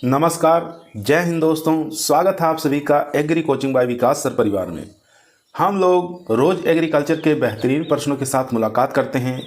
नमस्कार। जय हिंद दोस्तों, स्वागत है आप सभी का एग्री कोचिंग बाय विकास सर परिवार में। हम लोग रोज एग्रीकल्चर के बेहतरीन प्रश्नों के साथ मुलाकात करते हैं।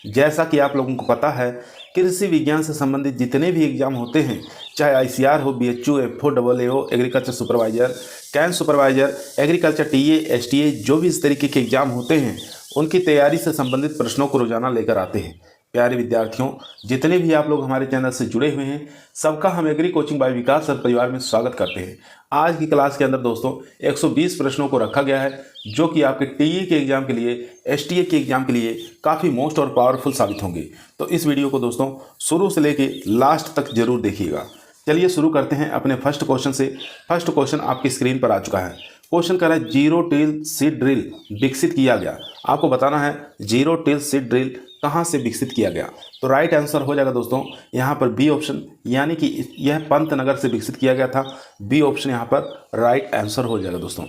जैसा कि आप लोगों को पता है, कृषि विज्ञान से संबंधित जितने भी एग्जाम होते हैं, चाहे आईसीआर हो, BHU, FO, AO, agriculture supervisor, camp supervisor, agriculture TA, STA, जो भी इस तरीके के एग्जाम होते हैं, उनकी तैयारी से संबंधित प्रश्नों को रोजाना लेकर आते हैं। प्यारे विद्यार्थियों, जितने भी आप लोग हमारे चैनल से जुड़े हुए हैं, सबका हम एग्री कोचिंग बाय विकास सर परिवार में स्वागत करते हैं। आज की क्लास के अंदर दोस्तों 120 प्रश्नों को रखा गया है, जो कि आपके टीई के एग्जाम के लिए, एसटीए के एग्जाम के लिए काफ़ी मोस्ट और पावरफुल साबित होंगे। तो इस वीडियो को दोस्तों शुरू से लेके लास्ट तक जरूर देखिएगा। चलिए शुरू करते हैं अपने फर्स्ट क्वेश्चन से। फर्स्ट क्वेश्चन आपकी स्क्रीन पर आ चुका है। क्वेश्चन कह रहा है जीरो टिल सीड ड्रिल विकसित किया गया। आपको बताना है जीरो टिल सीड ड्रिल कहाँ से विकसित किया गया। तो राइट आंसर हो जाएगा दोस्तों यहाँ पर बी ऑप्शन, यानी कि यह पंतनगर से विकसित किया गया था। बी ऑप्शन यहाँ पर राइट आंसर हो जाएगा दोस्तों।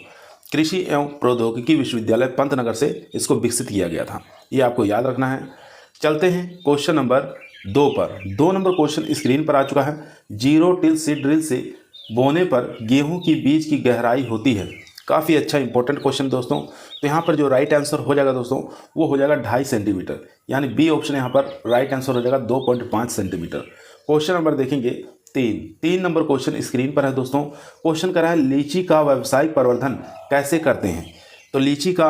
कृषि एवं प्रौद्योगिकी विश्वविद्यालय पंतनगर से इसको विकसित किया गया था, ये आपको याद रखना है। चलते हैं क्वेश्चन नंबर 2 पर। 2 नंबर क्वेश्चन स्क्रीन पर आ चुका है। जीरो टिल सीड ड्रिल से बोने पर गेहूं की बीज की गहराई होती है। काफ़ी अच्छा इंपॉर्टेंट क्वेश्चन दोस्तों। तो यहाँ पर जो राइट आंसर हो जाएगा दोस्तों वो हो जाएगा 2.5 सेंटीमीटर, यानी बी ऑप्शन यहाँ पर राइट आंसर हो जाएगा 2.5 सेंटीमीटर। क्वेश्चन नंबर देखेंगे 3 नंबर क्वेश्चन स्क्रीन पर है दोस्तों। क्वेश्चन कर रहा है लीची का व्यावसायिक प्रवर्धन कैसे करते हैं। तो लीची का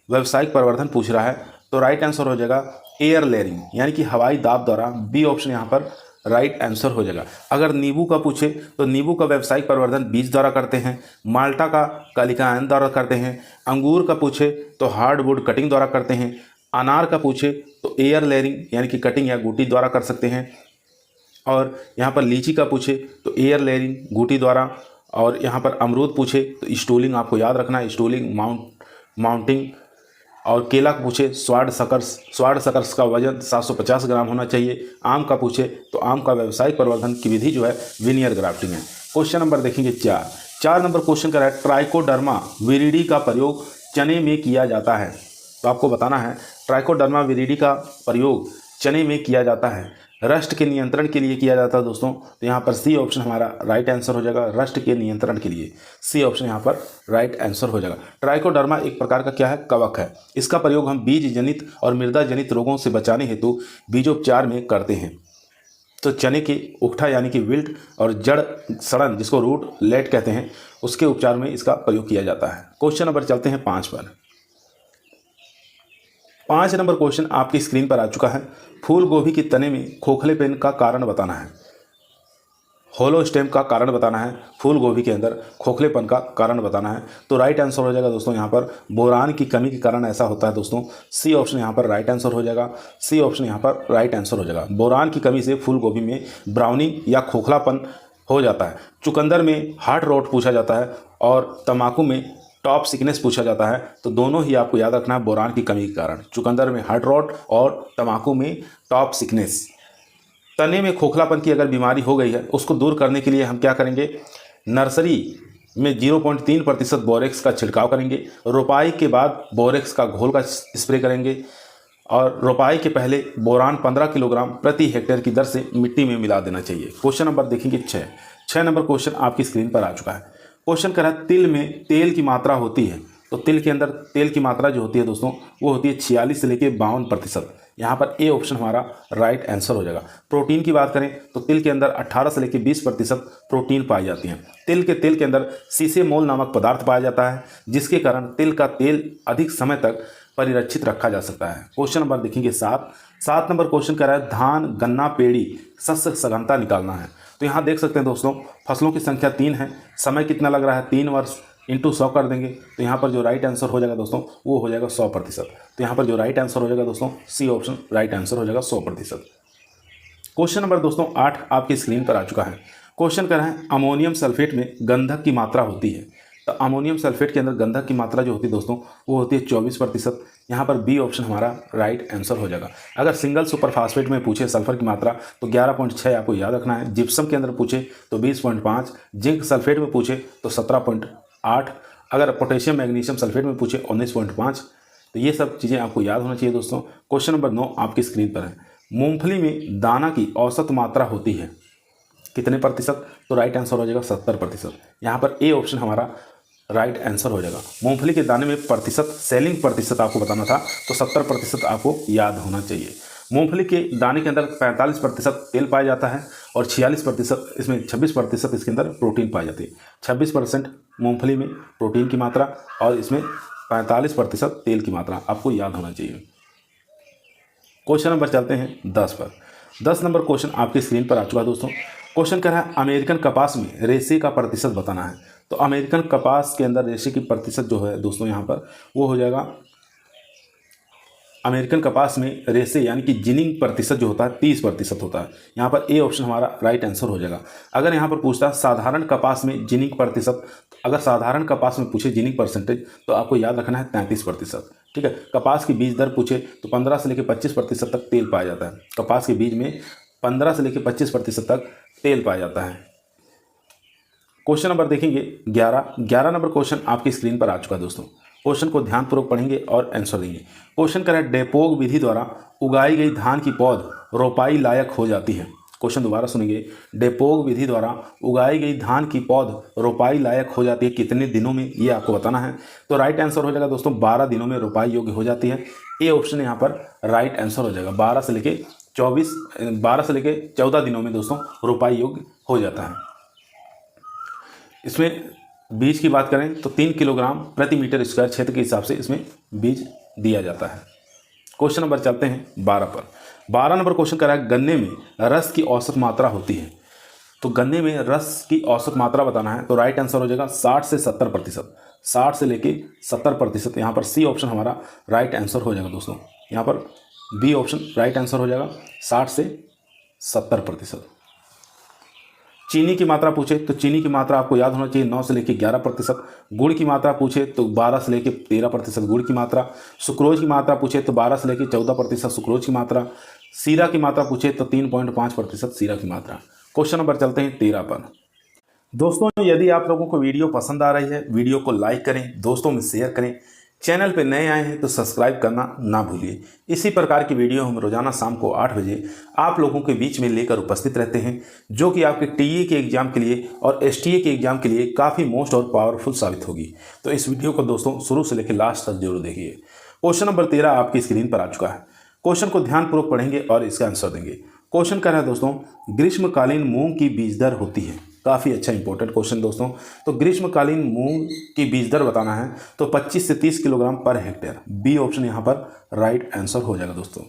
व्यावसायिक प्रवर्धन पूछ रहा है, तो राइट आंसर हो जाएगा एयर लेयरिंग, यानी कि हवाई दाब द्वारा। बी ऑप्शन यहाँ पर राइट आंसर हो जाएगा। अगर नींबू का पूछे तो नींबू का व्यावसायिक प्रवर्धन बीज द्वारा करते हैं। माल्टा का कलिकायन द्वारा करते हैं। अंगूर का पूछे तो हार्डवुड कटिंग द्वारा करते हैं। अनार का पूछे तो एयर लेयरिंग, यानी कि कटिंग या गूटी द्वारा कर सकते हैं। और यहाँ पर लीची का पूछे तो एयर लेयरिंग गूटी द्वारा। और यहाँ पर अमरूद पूछे तो स्टूलिंग, आपको याद रखना है, स्टूलिंग माउंटिंग। और केला का पूछे स्वाड सकर्स का वजन 750 ग्राम होना चाहिए। आम का पूछे तो आम का व्यावसायिक प्रवर्धन की विधि जो है विनियर ग्राफ्टिंग है। क्वेश्चन नंबर देखेंगे 4 नंबर क्वेश्चन कर रहा है ट्राइकोडर्मा विरिडी का प्रयोग चने में किया जाता है। तो आपको बताना है ट्राइकोडर्मा विरिडी का प्रयोग चने में किया जाता है, रस्ट के नियंत्रण के लिए किया जाता है दोस्तों। तो यहाँ पर सी ऑप्शन हमारा राइट आंसर हो जाएगा, रस्ट के नियंत्रण के लिए। सी ऑप्शन यहाँ पर राइट आंसर हो जाएगा। ट्राइकोडर्मा एक प्रकार का क्या है, कवक है। इसका प्रयोग हम बीज जनित और मृदा जनित रोगों से बचाने हेतु बीजोपचार में करते हैं। तो चने के उकठा यानी कि विल्ट और जड़ सड़न, जिसको रूट लेट कहते हैं, उसके उपचार में इसका प्रयोग किया जाता है। क्वेश्चन नंबर चलते हैं 5 पर। 5 नंबर क्वेश्चन आपकी स्क्रीन पर आ चुका है। फूल गोभी के तने में खोखलेपन का कारण बताना है। होलो स्टेम का कारण बताना है, फूल गोभी के अंदर खोखलेपन का कारण बताना है। तो राइट आंसर हो जाएगा दोस्तों यहाँ पर बोरान की कमी के कारण ऐसा होता है दोस्तों। सी ऑप्शन यहाँ पर राइट आंसर हो जाएगा। सी ऑप्शन यहाँ पर राइट आंसर हो जाएगा। बोरान की कमी से फूल गोभी में ब्राउनिंग या खोखलापन हो जाता है। चुकंदर में हार्ट रोट पूछा जाता है और तम्बाकू में टॉप सिकनेस पूछा जाता है। तो दोनों ही आपको याद रखना है बोरान की कमी के कारण, चुकंदर में हार्ट रॉट और तम्बाकू में टॉप सिकनेस। तने में खोखलापन की अगर बीमारी हो गई है, उसको दूर करने के लिए हम क्या करेंगे, नर्सरी में 0.3% बोरेक्स का छिड़काव करेंगे। रोपाई के बाद बोरेक्स का घोल का स्प्रे करेंगे और रोपाई के पहले बोरान 15 किलोग्राम प्रति हेक्टेयर की दर से मिट्टी में मिला देना चाहिए। क्वेश्चन नंबर देखेंगे 6 नंबर क्वेश्चन आपकी स्क्रीन पर आ चुका है। क्वेश्चन कर रहा है तिल में तेल की मात्रा होती है। तो तिल के अंदर तेल की मात्रा जो होती है दोस्तों वो होती है 46 से लेकर 52%। यहाँ पर ए ऑप्शन हमारा राइट आंसर हो जाएगा। प्रोटीन की बात करें तो तिल के अंदर 18 से लेकर 20% प्रोटीन पाई जाती है। तिल के अंदर सीसेमोल नामक पदार्थ पाया जाता है, जिसके कारण तिल का तेल अधिक समय तक परिरक्षित रखा जा सकता है। क्वेश्चन नंबर देखेंगे 7 नंबर क्वेश्चन कह रहा है धान गन्ना पेड़ी शस्य सघनता निकालना है। तो यहाँ देख सकते हैं दोस्तों फसलों की संख्या 3 है, समय कितना लग रहा है 3 वर्ष इंटू 100 कर देंगे। तो यहाँ पर जो राइट आंसर हो जाएगा दोस्तों वो हो जाएगा 100%। तो यहाँ पर जो राइट आंसर हो जाएगा दोस्तों सी ऑप्शन राइट आंसर हो जाएगा 100%। क्वेश्चन नंबर दोस्तों 8 आपकी स्क्रीन पर आ चुका है। क्वेश्चन कर रहे हैं अमोनियम सल्फेट में गंधक की मात्रा होती है। तो अमोनियम सल्फेट के अंदर गंधक की मात्रा जो होती है दोस्तों वो होती है 24%। यहाँ पर बी ऑप्शन हमारा राइट आंसर हो जाएगा। अगर सिंगल सुपर फास्फेट में पूछे सल्फर की मात्रा तो 11.6 आपको याद रखना है। जिप्सम के अंदर पूछे तो 20.5, जिंक सल्फेट में पूछे तो 17.8, अगर पोटेशियम मैग्नीशियम सल्फेट में पूछे 19.5। तो ये सब चीज़ें आपको याद होना चाहिए दोस्तों। क्वेश्चन नंबर 9 आपकी स्क्रीन पर है। मूंगफली में दाना की औसत मात्रा होती है। कितने प्रतिशत? तो राइट आंसर हो जाएगा 70%। यहाँ पर ए ऑप्शन हमारा राइट आंसर हो जाएगा। मूंगफली के दाने में प्रतिशत, सेलिंग प्रतिशत आपको बताना था, तो 70% आपको याद होना चाहिए। मूंगफली के दाने के अंदर 45% तेल पाया जाता है और 46% इसमें 26% इसके अंदर प्रोटीन पाई जाती है। 26% मूंगफली में प्रोटीन की मात्रा और इसमें 45% तेल की मात्रा आपको याद होना चाहिए। क्वेश्चन नंबर चलते हैं 10 पर। 10 नंबर क्वेश्चन आपकी स्क्रीन पर आ चुका है दोस्तों। क्वेश्चन कह रहा है अमेरिकन कपास में रेशे का प्रतिशत बताना है। तो अमेरिकन कपास के अंदर रेशे की प्रतिशत जो है दोस्तों यहाँ पर वो हो जाएगा, अमेरिकन कपास में रेशे यानी कि जिनिंग प्रतिशत जो होता है 30% होता है। यहाँ पर ए ऑप्शन हमारा राइट आंसर हो जाएगा। अगर यहाँ पर पूछता है साधारण कपास में जिनिंग प्रतिशत, अगर साधारण कपास में पूछे जिनिंग परसेंटेज तो आपको याद रखना है 33%। ठीक है। कपास की बीज दर पूछे तो 15 से लेकर 25% तक तेल पाया जाता है। कपास के बीज में 15 से लेकर 25% तक तेल पाया जाता है। क्वेश्चन नंबर देखेंगे 11 नंबर क्वेश्चन आपकी स्क्रीन पर आ चुका है दोस्तों। क्वेश्चन को ध्यानपूर्वक पढ़ेंगे और आंसर देंगे। क्वेश्चन कह रहा है डेपोग विधि द्वारा उगाई गई धान की पौध रोपाई लायक हो जाती है। क्वेश्चन दोबारा सुनेंगे, डेपोग विधि द्वारा उगाई गई धान की पौध रोपाई लायक हो जाती है कितने दिनों में, ये आपको बताना है। तो राइट आंसर हो जाएगा दोस्तों 12 दिनों में रोपाई योग्य हो जाती है। ए ऑप्शन यहाँ पर राइट आंसर हो जाएगा। 12 से लेके 14 दिनों में दोस्तों रोपाई योग्य हो जाता है। इसमें बीज की बात करें तो 3 किलोग्राम प्रति मीटर स्क्वायर क्षेत्र के हिसाब से इसमें बीज दिया जाता है। क्वेश्चन नंबर चलते हैं 12 पर। 12 नंबर क्वेश्चन कर रहा है गन्ने में रस की औसत मात्रा होती है। तो गन्ने में रस की औसत मात्रा बताना है। तो राइट आंसर हो जाएगा 60 से 70%। 60 से लेके 70%। यहाँ पर सी ऑप्शन हमारा राइट आंसर हो जाएगा दोस्तों। यहाँ पर बी ऑप्शन राइट आंसर हो जाएगा 60 से 70%। चीनी की मात्रा पूछे तो चीनी की मात्रा आपको याद होना चाहिए 9 से लेकर 11%। गुड़ की मात्रा पूछे तो 12 से लेकर 13% गुड़ की मात्रा। सुक्रोज की मात्रा पूछे तो 12 से लेकर 14% सुक्रोज की मात्रा। सीरा की मात्रा पूछे तो 3.5% सीरा की मात्रा। क्वेश्चन नंबर चलते हैं 13 पर। दोस्तों यदि आप लोगों को वीडियो पसंद आ रही है, वीडियो को लाइक करें, दोस्तों में शेयर करें, चैनल पर नए आए हैं तो सब्सक्राइब करना ना भूलिए। इसी प्रकार की वीडियो हम रोजाना शाम को 8 बजे आप लोगों के बीच में लेकर उपस्थित रहते हैं, जो कि आपके टीए के एग्जाम के लिए और एसटीए के एग्जाम के लिए काफ़ी मोस्ट और पावरफुल साबित होगी। तो इस वीडियो को दोस्तों शुरू से लेकर लास्ट तक जरूर देखिए। क्वेश्चन नंबर 13 आपकी स्क्रीन पर आ चुका है। क्वेश्चन को ध्यानपूर्वक पढ़ेंगे और इसका आंसर देंगे। क्वेश्चन कर रहा है दोस्तों ग्रीष्मकालीन मूंग की बीज दर होती है। काफ़ी अच्छा इंपॉर्टेंट क्वेश्चन दोस्तों। तो ग्रीष्मकालीन मूंग की बीज दर बताना है तो 25 से 30 kilogram per hectare. B option यहाँ पर राइट आंसर हो जाएगा दोस्तों।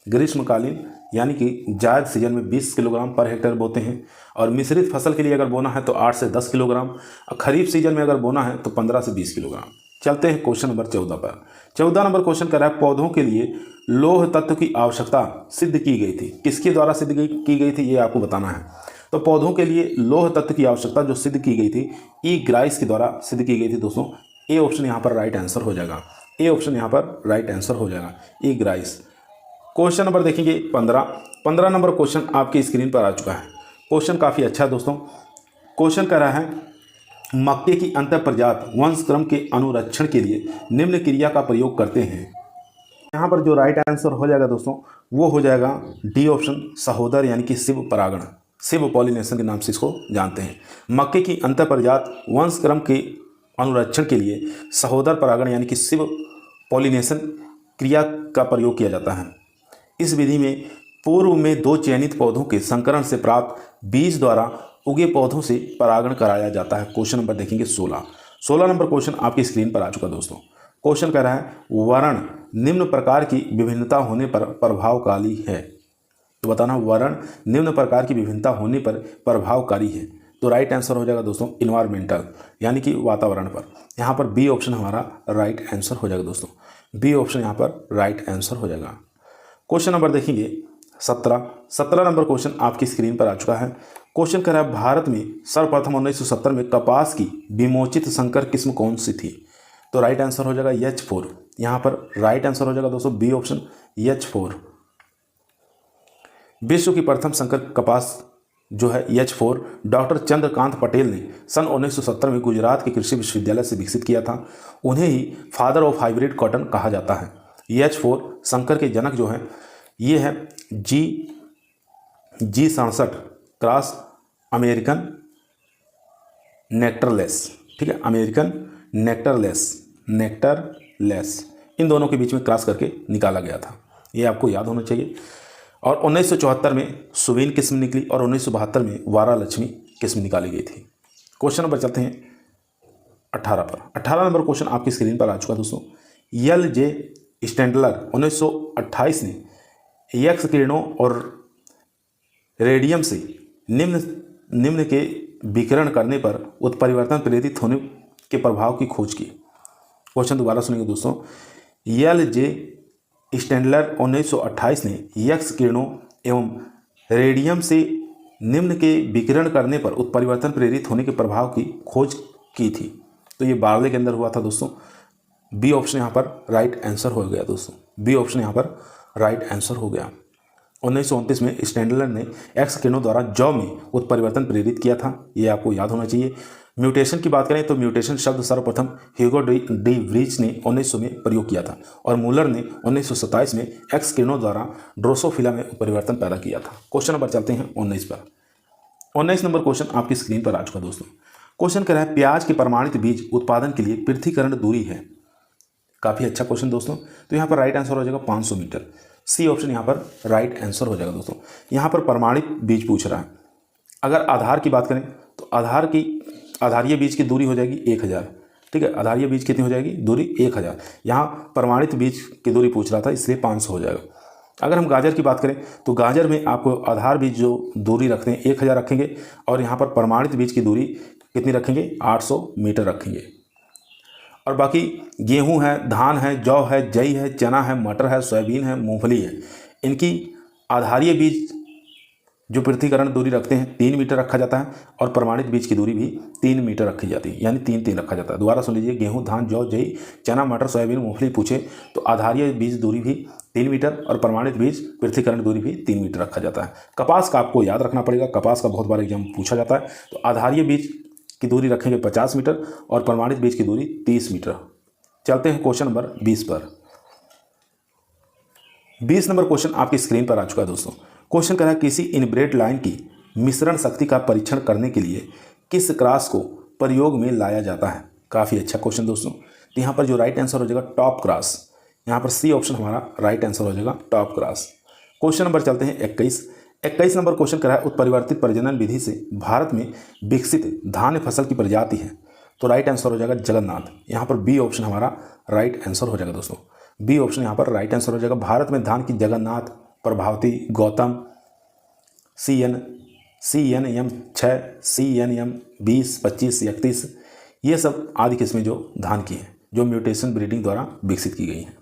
ग्रीष्मकालीन यानी कि जायद सीजन में 20 किलोग्राम पर हेक्टेयर बोते हैं और मिश्रित फसल के लिए अगर बोना है तो 8 से 10 किलोग्राम। खरीफ सीजन में अगर बोना है तो 15 से 20 किलोग्राम। चलते हैं क्वेश्चन नंबर 14 पर। 14 नंबर क्वेश्चन कर रहा है पौधों के लिए लौह तत्व की आवश्यकता सिद्ध की गई थी। किसके द्वारा सिद्ध की गई थी ये आपको बताना है। तो पौधों के लिए लौह तत्व की आवश्यकता जो सिद्ध की गई थी ई ग्राइस के द्वारा सिद्ध की गई थी दोस्तों। ए ऑप्शन यहाँ पर राइट आंसर हो जाएगा। ए ऑप्शन यहाँ पर राइट आंसर हो जाएगा, ई ग्राइस। क्वेश्चन नंबर देखेंगे 15 नंबर क्वेश्चन आपकी स्क्रीन पर आ चुका है। क्वेश्चन काफ़ी अच्छा है दोस्तों। क्वेश्चन कह रहा है मक्के की अंतःप्रजात वंशक्रम के अनुरक्षण के लिए निम्न क्रिया का प्रयोग करते हैं। यहाँ पर जो राइट आंसर हो जाएगा दोस्तों वो हो जाएगा डी ऑप्शन सहोदर यानी कि शिव परागण, शिव पॉलिनेशन के नाम से इसको जानते हैं। मक्के की अंतःप्रजात वंशक्रम के अनुरक्षण के लिए सहोदर परागण यानी कि शिव पॉलिनेशन क्रिया का प्रयोग किया जाता है। इस विधि में पूर्व में 2 चयनित पौधों के संकरण से प्राप्त बीज द्वारा उगे पौधों से परागण कराया जाता है। क्वेश्चन नंबर देखेंगे 16 नंबर क्वेश्चन आपकी स्क्रीन पर आ चुका दोस्तों। क्वेश्चन कह रहा है वर्ण निम्न प्रकार की विभिन्नता होने पर प्रभावकारी है। तो बताना वर्ण निम्न प्रकार की विभिन्नता होने पर प्रभावकारी है। तो राइट आंसर हो जाएगा दोस्तों इन्वायरमेंटल यानी कि वातावरण पर। यहाँ पर बी ऑप्शन हमारा राइट आंसर हो जाएगा दोस्तों। बी ऑप्शन यहाँ पर राइट आंसर हो जाएगा। क्वेश्चन नंबर देखेंगे 17 नंबर क्वेश्चन आपकी स्क्रीन पर आ चुका है। क्वेश्चन कर रहा है भारत में सर्वप्रथम 1970 में कपास की विमोचित संकर किस्म कौन सी थी। तो राइट आंसर हो जाएगा H4। यहाँ पर राइट आंसर हो जाएगा दोस्तों बी ऑप्शन H4। विश्व की प्रथम संकर कपास जो है H4 डॉक्टर चंद्रकांत पटेल ने सन 1970 में गुजरात के कृषि विश्वविद्यालय से विकसित किया था। उन्हें ही फादर ऑफ हाइब्रिड कॉटन कहा जाता है। H4 संकर के जनक जो है ये है G67 क्रॉस अमेरिकन नेक्टरलेस, ठीक है, अमेरिकन नेक्टरलेस इन दोनों के बीच में क्रॉस करके निकाला गया था, ये आपको याद होना चाहिए। और 1974 में सुवीन किस्म निकली और 1972 में वारा लक्ष्मी किस्म निकाली गई थी। क्वेश्चन नंबर चलते हैं 18 पर। 18 नंबर क्वेश्चन आपकी स्क्रीन पर आ चुका दोस्तों। यल जे स्टैंडलर 1928 ने एक्स किरणों और रेडियम से निम्न के विकिरण करने पर उत्परिवर्तन प्रेरित होने के प्रभाव की खोज की। क्वेश्चन दोबारा सुनिए दोस्तों। यल जे स्टैंडलर 1928 ने एक्स किरणों एवं रेडियम से निम्न के विकिरण करने पर उत्परिवर्तन प्रेरित होने के प्रभाव की खोज की थी। तो ये बार्ले के अंदर हुआ था दोस्तों। बी ऑप्शन यहाँ पर राइट आंसर हो गया दोस्तों, बी ऑप्शन यहाँ पर राइट आंसर हो गया। 1929 में स्टैंडलर ने एक्स किरणों द्वारा जौ में उत्परिवर्तन प्रेरित किया था, ये आपको याद होना चाहिए। म्यूटेशन की बात करें तो म्यूटेशन शब्द सर्वप्रथम ह्यूगो डी व्रीज ने 1900 में प्रयोग किया था और मूलर ने 1927 में एक्स किरणों द्वारा ड्रोसोफिला में परिवर्तन पैदा किया था। क्वेश्चन नंबर चलते हैं 19 पर। 19 नंबर क्वेश्चन आपकी स्क्रीन पर आ चुका दोस्तों। क्वेश्चन कह रहा है प्याज के प्रमाणित बीज उत्पादन के लिए पृथ्वीकरण दूरी है। काफ़ी अच्छा क्वेश्चन दोस्तों। तो यहाँ पर राइट आंसर हो जाएगा 500 मीटर। सी ऑप्शन यहाँ पर राइट आंसर हो जाएगा दोस्तों। यहाँ पर प्रमाणित बीज पूछ रहा है। अगर आधार की बात करें तो आधारीय बीज की दूरी हो जाएगी 1000, ठीक है, आधारीय बीज कितनी हो जाएगी, दूरी 1000। यहाँ प्रमाणित बीज की दूरी पूछ रहा था इसलिए 500 हो जाएगा। अगर हम गाजर की बात करें तो गाजर में आपको आधार बीज जो दूरी रखते हैं 1000 रखेंगे और यहाँ पर प्रमाणित बीज की दूरी कितनी रखेंगे, 800 मीटर रखेंगे। और बाकी गेहूं है, धान है, जौ है, जई है, चना है, मटर है, सोयाबीन है, मूंगफली है, इनकी आधारीय बीज जो पृथ्वीकरण दूरी रखते हैं 3 मीटर रखा जाता है और प्रमाणित बीज की दूरी भी 3 मीटर रखी जाती है, यानी 3 रखा जाता है। दोबारा सुन लीजिए, गेहूं, धान, जौ, जई, चना, मटर, सोयाबीन, मूंगफली पूछे तो आधारीय बीज दूरी भी 3 मीटर और प्रमाणित बीज पृथ्वीकरण दूरी भी 3 मीटर रखा जाता है। कपास का आपको याद रखना पड़ेगा, कपास का बहुत बार एग्जाम पूछा जाता है। तो आधारीय बीज की दूरी रखेंगे 50 मीटर और प्रमाणित बीज की दूरी 30 मीटर। चलते हैं क्वेश्चन नंबर 20 पर। 20 नंबर क्वेश्चन आपकी स्क्रीन पर आ चुका है दोस्तों। क्वेश्चन कह रहा है किसी इनब्रेड लाइन की मिश्रण शक्ति का परीक्षण करने के लिए किस क्रॉस को प्रयोग में लाया जाता है। काफ़ी अच्छा क्वेश्चन दोस्तों। तो यहाँ पर जो राइट आंसर हो जाएगा टॉप क्रॉस, यहाँ पर सी ऑप्शन हमारा राइट आंसर हो जाएगा टॉप क्रॉस। क्वेश्चन नंबर चलते हैं 21 नंबर क्वेश्चन कह रहा है उत्परिवर्तित प्रजनन विधि से भारत में विकसित धान्य फसल की प्रजाति है। तो राइट आंसर हो जाएगा जगन्नाथ। यहाँ पर बी ऑप्शन हमारा राइट आंसर हो जाएगा दोस्तों, बी ऑप्शन यहाँ पर राइट आंसर हो जाएगा। भारत में धान की जगन्नाथ, प्रभावती, गौतम, CNM 6, CNM 20, 25, 31 ये सब आदि किस्में जो धान की हैं जो म्यूटेशन ब्रीडिंग द्वारा विकसित की गई हैं।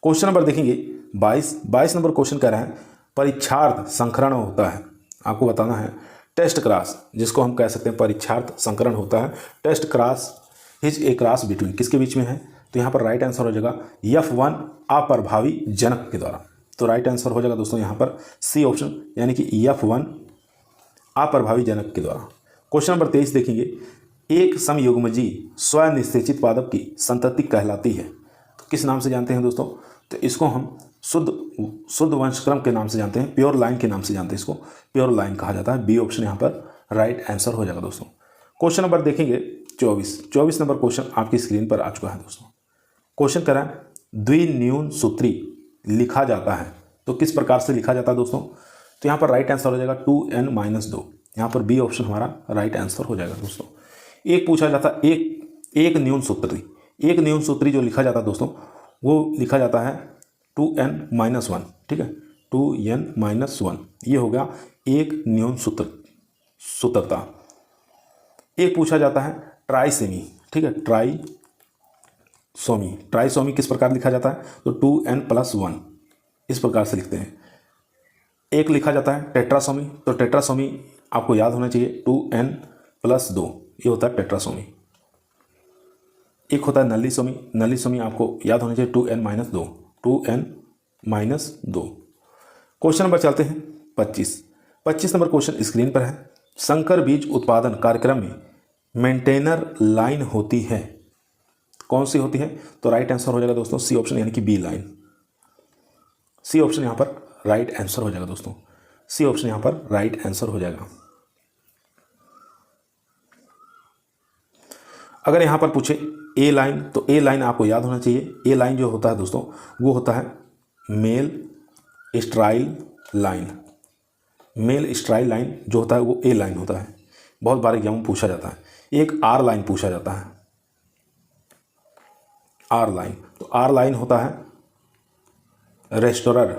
क्वेश्चन नंबर देखेंगे 22 नंबर क्वेश्चन कह रहा है परीक्षार्थ संकरण होता है। आपको बताना है टेस्ट क्रॉस, जिसको हम कह सकते हैं परीक्षार्थ संकरण होता है। Test cross is a cross between किसके बीच में है। तो यहाँ पर राइट आंसर हो जाएगा F1 अप्रभावी जनक के द्वारा। तो राइट आंसर हो जाएगा दोस्तों यहाँ पर सी ऑप्शन, यानी कि F1 अप्रभावी जनक के द्वारा। क्वेश्चन नंबर 23 देखेंगे एक समयुग्मजी स्वनिश्चेचित पादप की संतति कहलाती है। तो किस नाम से जानते हैं दोस्तों। तो इसको हम शुद्ध वंशक्रम के नाम से जानते हैं, प्योर लाइन के नाम से जानते हैं, इसको प्योर लाइन कहा जाता है। बी ऑप्शन यहाँ पर राइट आंसर हो जाएगा दोस्तों। क्वेश्चन नंबर देखेंगे 24 नंबर क्वेश्चन आपकी स्क्रीन पर आ चुका है दोस्तों। क्वेश्चन कह रहा है द्विन्यून सूत्री लिखा जाता है। तो किस प्रकार से लिखा जाता है दोस्तों। तो यहाँ पर राइट आंसर हो जाएगा 2n-2। यहाँ पर बी ऑप्शन हमारा राइट आंसर हो जाएगा दोस्तों। एक पूछा जाता एक न्यून सूत्री जो लिखा जाता है दोस्तों वो लिखा जाता है 2n-1, ठीक है, 2n-1 ये हो गया एक न्यून सूत्रता। एक पूछा जाता है ट्राइसेमी, ठीक है, ट्राइसोमी किस प्रकार लिखा जाता है। तो 2n+1 इस प्रकार से लिखते हैं। एक लिखा जाता है टेट्रासोमी। तो टेट्रासोमी आपको याद होना चाहिए 2n+2 ये होता है टेट्रासोमी। एक होता है नलीसोमी आपको याद होना चाहिए 2n-2। क्वेश्चन नंबर चलते हैं 25 नंबर क्वेश्चन स्क्रीन पर है। संकर बीज उत्पादन कार्यक्रम में मेंटेनर लाइन होती है, कौन सी होती है। तो राइट आंसर हो जाएगा दोस्तों सी ऑप्शन, यानी कि बी लाइन। सी ऑप्शन यहाँ पर राइट आंसर हो जाएगा दोस्तों, सी ऑप्शन यहाँ पर राइट आंसर हो जाएगा। अगर यहाँ पर पूछे ए लाइन, तो ए लाइन आपको याद होना चाहिए। ए लाइन जो होता है दोस्तों वो होता है male sterile line. Male sterile line जो होता है वो ए लाइन होता है। बहुत बार एग्जाम में पूछा जाता है। एक आर लाइन पूछा जाता है, आर लाइन। तो आर लाइन होता है रेस्टोरर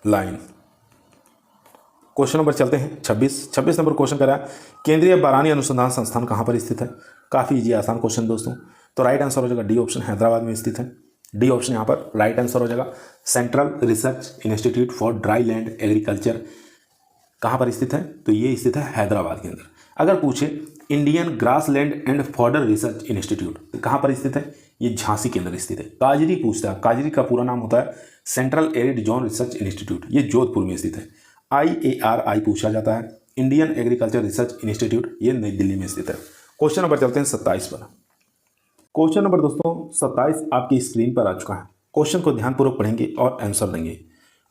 लाइन। क्वेश्चन नंबर चलते हैं 26 नंबर क्वेश्चन करा है केंद्रीय बारानी अनुसंधान संस्थान कहाँ पर स्थित है। काफ़ी इजी आसान क्वेश्चन दोस्तों। तो राइट आंसर हो जाएगा डी ऑप्शन, हैदराबाद में स्थित है। डी ऑप्शन यहाँ पर राइट आंसर हो जाएगा। Central research institute for dry land agriculture कहाँ पर स्थित है, तो ये स्थित है हैदराबाद के अंदर। अगर पूछे Indian grass land and fodder research institute तो कहाँ पर स्थित है, ये झांसी के अंदर स्थित है। काजरी पूछता है, काजरी का पूरा नाम होता है central arid zone research institute, ये जोधपुर में स्थित है। IARI पूछा जाता है, इंडियन एग्रीकल्चर रिसर्च इंस्टीट्यूट, ये नई दिल्ली में स्थित है। क्वेश्चन नंबर चलते हैं 27 पर। क्वेश्चन नंबर दोस्तों 27 आपकी स्क्रीन पर आ चुका है। क्वेश्चन को ध्यानपूर्वक पढ़ेंगे और आंसर देंगे।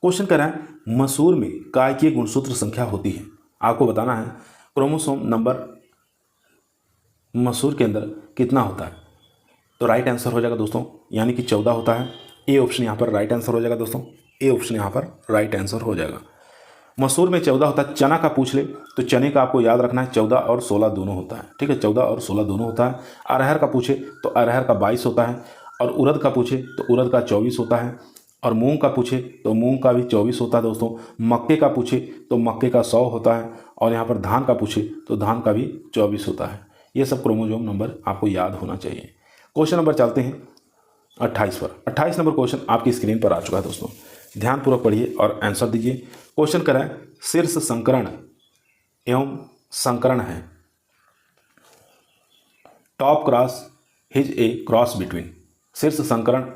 क्वेश्चन कह रहा है मसूर में कायकीय गुणसूत्र संख्या होती है। आपको बताना है क्रोमोसोम नंबर मसूर के अंदर कितना होता है। तो राइट आंसर हो जाएगा दोस्तों यानी कि 14 होता है। ए ऑप्शन यहाँ पर राइट आंसर हो जाएगा दोस्तों। ए ऑप्शन यहाँ पर राइट आंसर हो जाएगा। मसूर में 14 होता है। चना का पूछ ले तो चने का आपको याद रखना है 14 और 16 दोनों होता है, ठीक है, 14 और 16 दोनों होता है। अरहर का पूछे तो अरहर का 22 होता है, और उड़द का पूछे तो उड़द का 24 होता है, और मूंग का पूछे तो मूंग का भी 24 होता है दोस्तों। मक्के का पूछे तो मक्के का 100 होता है, और यहाँ पर धान का पूछे तो धान का भी 24 होता है। ये सब क्रोमोसोम नंबर आपको याद होना चाहिए। क्वेश्चन नंबर चलते हैं 28 पर। 28 नंबर क्वेश्चन आपकी स्क्रीन पर आ चुका है दोस्तों, ध्यानपूर्वक पढ़िए और आंसर दीजिए। क्वेश्चन कराएं शीर्ष संकरण एवं संकरण है। टॉप क्रॉस हिज ए क्रॉस बिटवीन। शीर्ष संकरण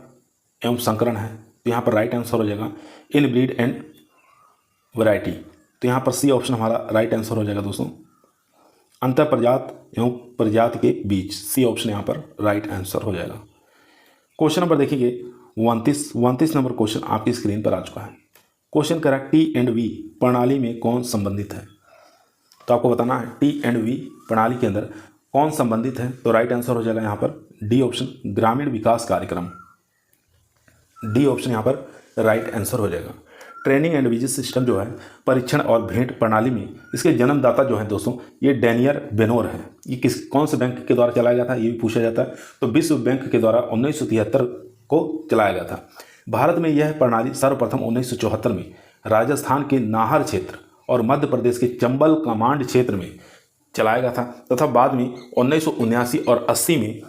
एवं संकरण है, तो यहाँ पर राइट आंसर हो जाएगा इन ब्रीड एंड वैरायटी। तो यहाँ पर सी ऑप्शन हमारा राइट आंसर हो जाएगा दोस्तों। अंतर प्रजात एवं प्रजाति के बीच, सी ऑप्शन यहाँ पर राइट आंसर हो जाएगा। क्वेश्चन नंबर देखेंगे 29 नंबर क्वेश्चन आपकी स्क्रीन पर आ चुका है। क्वेश्चन करा टी एंड वी प्रणाली में कौन संबंधित है। तो आपको बताना है टी एंड वी प्रणाली के अंदर कौन संबंधित है। तो राइट आंसर हो जाएगा यहाँ पर डी ऑप्शन ग्रामीण विकास कार्यक्रम। डी ऑप्शन यहाँ पर राइट आंसर हो जाएगा। ट्रेनिंग एंड विजिट सिस्टम जो है परीक्षण और भेंट प्रणाली में, इसके जन्मदाता जो है दोस्तों ये डैनियल बेनोर है। ये कौन से बैंक के द्वारा चलाया गया था ये भी पूछा जाता है। तो विश्व बैंक के द्वारा 1973 को चलाया गया था। भारत में यह प्रणाली सर्वप्रथम 1974 में राजस्थान के नाहर क्षेत्र और मध्य प्रदेश के चंबल कमांड क्षेत्र में चलाया गया था, तथा बाद में 1979 और 80 में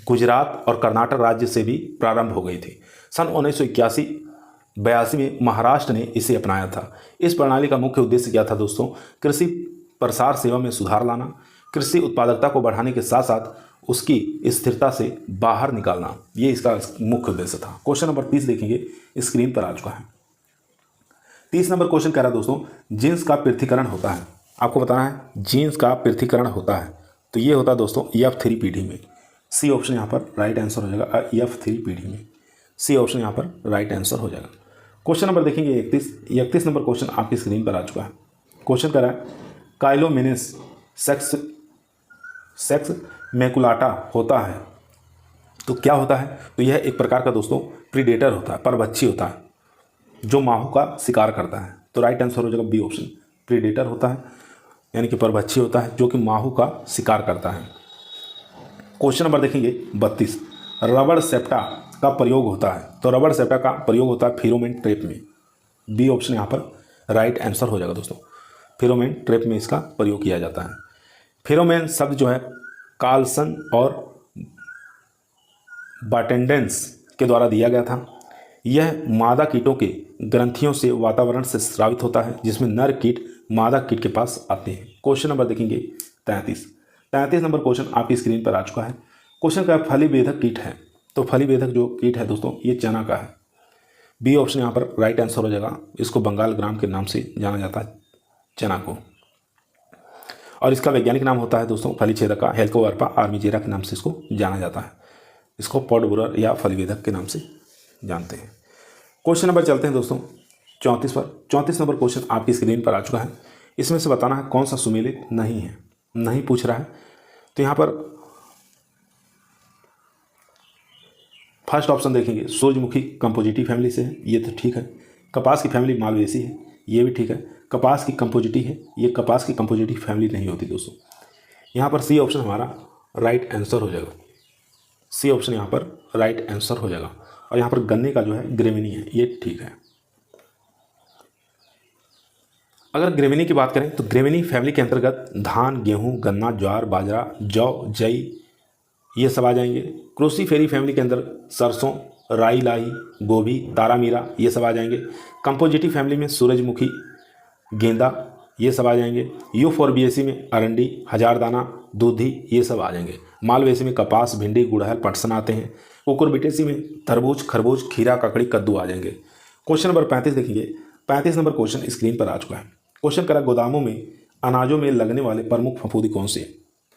गुजरात और कर्नाटक राज्य से भी प्रारंभ हो गई थी। सन 1981-82 में महाराष्ट्र ने इसे अपनाया था। इस प्रणाली का मुख्य उद्देश्य क्या था दोस्तों, कृषि प्रसार सेवा में सुधार लाना, कृषि उत्पादकता को बढ़ाने के साथ साथ उसकी स्थिरता से बाहर निकालना, ये इसका मुख्य उद्देश्य था। क्वेश्चन नंबर 30 देखेंगे, स्क्रीन पर आ चुका है। 30 नंबर क्वेश्चन कह रहा है दोस्तों जीन्स का पृथक्करण होता है। आपको बताना है जीन्स का पृथक्करण होता है, तो ये होता है दोस्तों F3 पीढ़ी में। सी ऑप्शन यहाँ पर राइट आंसर हो जाएगा F3 पीढ़ी में। सी ऑप्शन यहाँ पर राइट आंसर हो जाएगा। क्वेश्चन नंबर देखेंगे 31 नंबर क्वेश्चन आपकी स्क्रीन पर आ चुका है। क्वेश्चन कह रहा है काइलोमेनेस सेक्स मैकुलाटा होता है, तो क्या होता है। तो यह एक प्रकार का दोस्तों प्रीडेटर होता है, परभक्षी होता है जो माहू का शिकार करता है। तो राइट आंसर हो जाएगा बी ऑप्शन, प्रीडेटर होता है यानी कि परभक्षी होता है जो कि माहू का शिकार करता है। क्वेश्चन नंबर देखेंगे 32 रबड़ सेप्टा का प्रयोग होता है। तो रबड़ सेप्टा का प्रयोग होता है फेरोमोन ट्रैप में। बी ऑप्शन यहाँ पर राइट आंसर हो जाएगा दोस्तों, फेरोमोन ट्रैप में इसका प्रयोग किया जाता है। फेरोमोन शब्द जो है कार्लसन और बाटेंडेंस के द्वारा दिया गया था। यह मादा कीटों के ग्रंथियों से वातावरण से स्रावित होता है जिसमें नर कीट मादा कीट के पास आते हैं। क्वेश्चन नंबर देखेंगे 33 नंबर क्वेश्चन आपकी स्क्रीन पर आ चुका है। क्वेश्चन का फलीभेदक कीट है, तो फलीभेदक जो कीट है दोस्तों ये चना का है। बी ऑप्शन यहाँ पर राइट आंसर हो जाएगा। इसको बंगाल ग्राम के नाम से जाना जाता है चना को, और इसका वैज्ञानिक नाम होता है दोस्तों फलीछेदका हेलिकोवर्पा आर्मीजेरा के नाम से इसको जाना जाता है। इसको पॉड बोरर या फलीभेदक के नाम से जानते हैं। क्वेश्चन नंबर चलते हैं दोस्तों 34 पर। 34 नंबर क्वेश्चन आपकी स्क्रीन पर आ चुका है। इसमें से बताना है कौन सा सुमेलित नहीं है, नहीं पूछ रहा है। तो यहाँ पर फर्स्ट ऑप्शन देखेंगे सूरजमुखी कंपोजिटी फैमिली से है, ये तो ठीक है। कपास की फैमिली मालवेसी है, ये भी ठीक है। कपास की कंपोजिटी है, ये कपास की कंपोजिटी फैमिली नहीं होती दोस्तों। यहाँ पर सी ऑप्शन हमारा राइट आंसर हो जाएगा। सी ऑप्शन यहाँ पर राइट आंसर हो जाएगा। और यहाँ पर गन्ने का जो है ग्रेमिनी है, ये ठीक है। अगर ग्रेमिनी की बात करें तो ग्रेमिनी फैमिली के अंतर्गत धान, गेहूं, गन्ना, ज्वार, बाजरा, जौ, जई ये सब आ जाएंगे। क्रोसीफेरी फैमिली के अंदर सरसों, राई, लाई, गोभी, तारामीरा ये सब आ जाएंगे। कंपोजिटी फैमिली में सूरजमुखी, गेंदा ये सब आ जाएंगे। यूफोर्बिएसी में अरंडी, हजारदाना, दूधी ये सब आ जाएंगे। मालवेसी में कपास, भिंडी, गुड़हल, पटसन आते हैं। कुकुरबिटेसी में तरबूज, खरबूज, खीरा, ककड़ी, कद्दू आ जाएंगे। क्वेश्चन नंबर 35 देखेंगे। 35 नंबर क्वेश्चन स्क्रीन पर आ चुका है। क्वेश्चन करा गोदामों में अनाजों में लगने वाले प्रमुख फफूंदी कौन से हैं?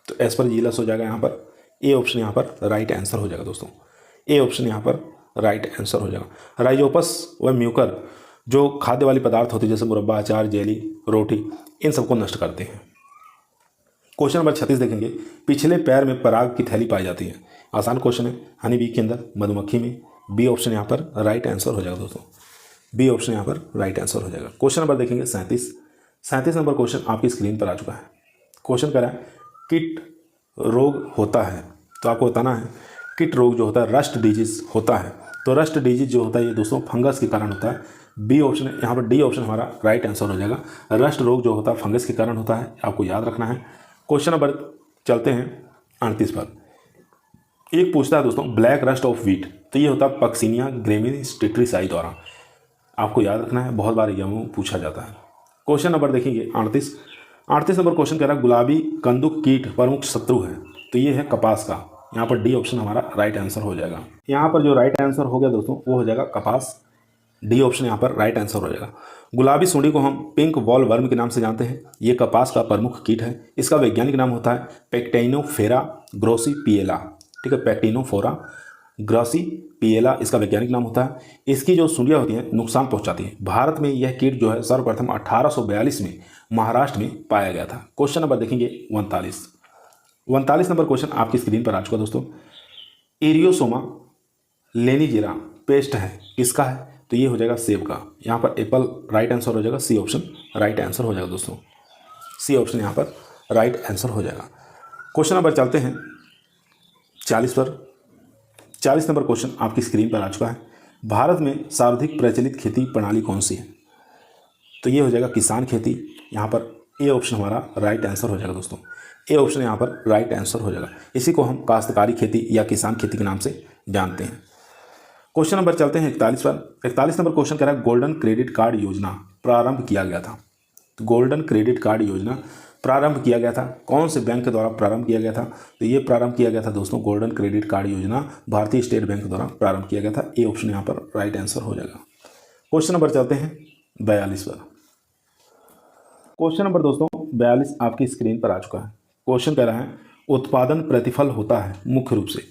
तो एज पर जीलस हो जाएगा यहाँ पर। ए ऑप्शन यहाँ पर राइट आंसर हो जाएगा दोस्तों। ए ऑप्शन यहाँ पर राइट आंसर हो जाएगा। राइजोपस व म्यूकर जो खाद्य वाली पदार्थ होती है जैसे मुरब्बा, अचार, जेली, रोटी, इन सबको नष्ट करते हैं। क्वेश्चन नंबर 36 देखेंगे। पिछले पैर में पराग की थैली पाई जाती है। आसान क्वेश्चन है। हनी बी के अंदर, मधुमक्खी में। बी ऑप्शन यहाँ पर राइट आंसर हो जाएगा दोस्तों। बी ऑप्शन यहाँ पर राइट आंसर हो जाएगा। क्वेश्चन नंबर देखेंगे 37 नंबर क्वेश्चन आपकी स्क्रीन पर आ चुका है। क्वेश्चन कह रहा है कीट रोग होता है, तो आपको बताना है कीट रोग जो होता है रस्ट डिजीज होता है। तो रस्ट डिजीज जो होता है ये दोस्तों फंगस के कारण होता है। बी ऑप्शन यहाँ पर डी ऑप्शन हमारा राइट आंसर हो जाएगा। रस्ट रोग जो होता है फंगस के कारण होता है, आपको याद रखना है। क्वेश्चन नंबर चलते हैं 38 पर। एक पूछता है दोस्तों ब्लैक रस्ट ऑफ व्हीट, तो ये होता है पक्सिनिया ग्रेमिनीस टेट्रिसाई द्वारा, आपको याद रखना है। बहुत बार यह पूछा जाता है। क्वेश्चन नंबर देखेंगे 38 नंबर क्वेश्चन कह रहा है गुलाबी कंदुक कीट प्रमुख शत्रु है, तो ये है कपास का। यहाँ पर डी ऑप्शन हमारा राइट आंसर हो जाएगा। यहाँ पर जो राइट आंसर हो गया दोस्तों वो हो जाएगा कपास। डी ऑप्शन यहाँ पर राइट आंसर हो जाएगा। गुलाबी सुंडी को हम पिंक वॉल वर्म के नाम से जानते हैं। ये कपास का प्रमुख कीट है। इसका वैज्ञानिक नाम होता है पेक्टाइनोफोरा ग्रोसिपिएला। ठीक है, पेक्टाइनोफोरा ग्रोसिपिएला इसका वैज्ञानिक नाम होता है। इसकी जो सुंडियाँ होती हैं नुकसान पहुंचाती हैं। भारत में यह कीट जो है सर्वप्रथम 1842 में महाराष्ट्र में पाया गया था। क्वेश्चन नंबर देखेंगे 39 नंबर क्वेश्चन आपकी स्क्रीन पर आ चुका दोस्तों। एरियोसोमा लेनिजेरा पेस्ट है, किसका है? तो ये हो जाएगा सेब का। यहाँ पर एप्पल राइट आंसर हो जाएगा। सी ऑप्शन राइट आंसर हो जाएगा दोस्तों। सी ऑप्शन यहाँ पर राइट आंसर हो जाएगा। क्वेश्चन नंबर चलते हैं 40 पर। 40 नंबर क्वेश्चन आपकी स्क्रीन पर आ चुका है। भारत में सर्वाधिक प्रचलित खेती प्रणाली कौन सी है? तो ये हो जाएगा किसान खेती। यहाँ पर ए ऑप्शन हमारा राइट आंसर हो जाएगा दोस्तों। ए ऑप्शन यहाँ पर राइट आंसर हो जाएगा। इसी को हम काश्तकारी खेती या किसान खेती के नाम से जानते हैं। क्वेश्चन नंबर चलते हैं 41 पर। 41 नंबर क्वेश्चन कह रहा है गोल्डन क्रेडिट कार्ड योजना प्रारंभ किया गया था। तो गोल्डन क्रेडिट कार्ड योजना प्रारंभ किया गया था, कौन से बैंक के द्वारा प्रारंभ किया गया था? तो ये प्रारंभ किया गया था दोस्तों गोल्डन क्रेडिट कार्ड योजना भारतीय स्टेट बैंक द्वारा प्रारंभ किया गया था। ए ऑप्शन यहाँ पर राइट आंसर हो जाएगा। क्वेश्चन नंबर चलते हैं 42 पर। क्वेश्चन नंबर दोस्तों 42 आपकी स्क्रीन पर आ चुका है। क्वेश्चन कह रहा है उत्पादन प्रतिफल होता है मुख्य रूप से।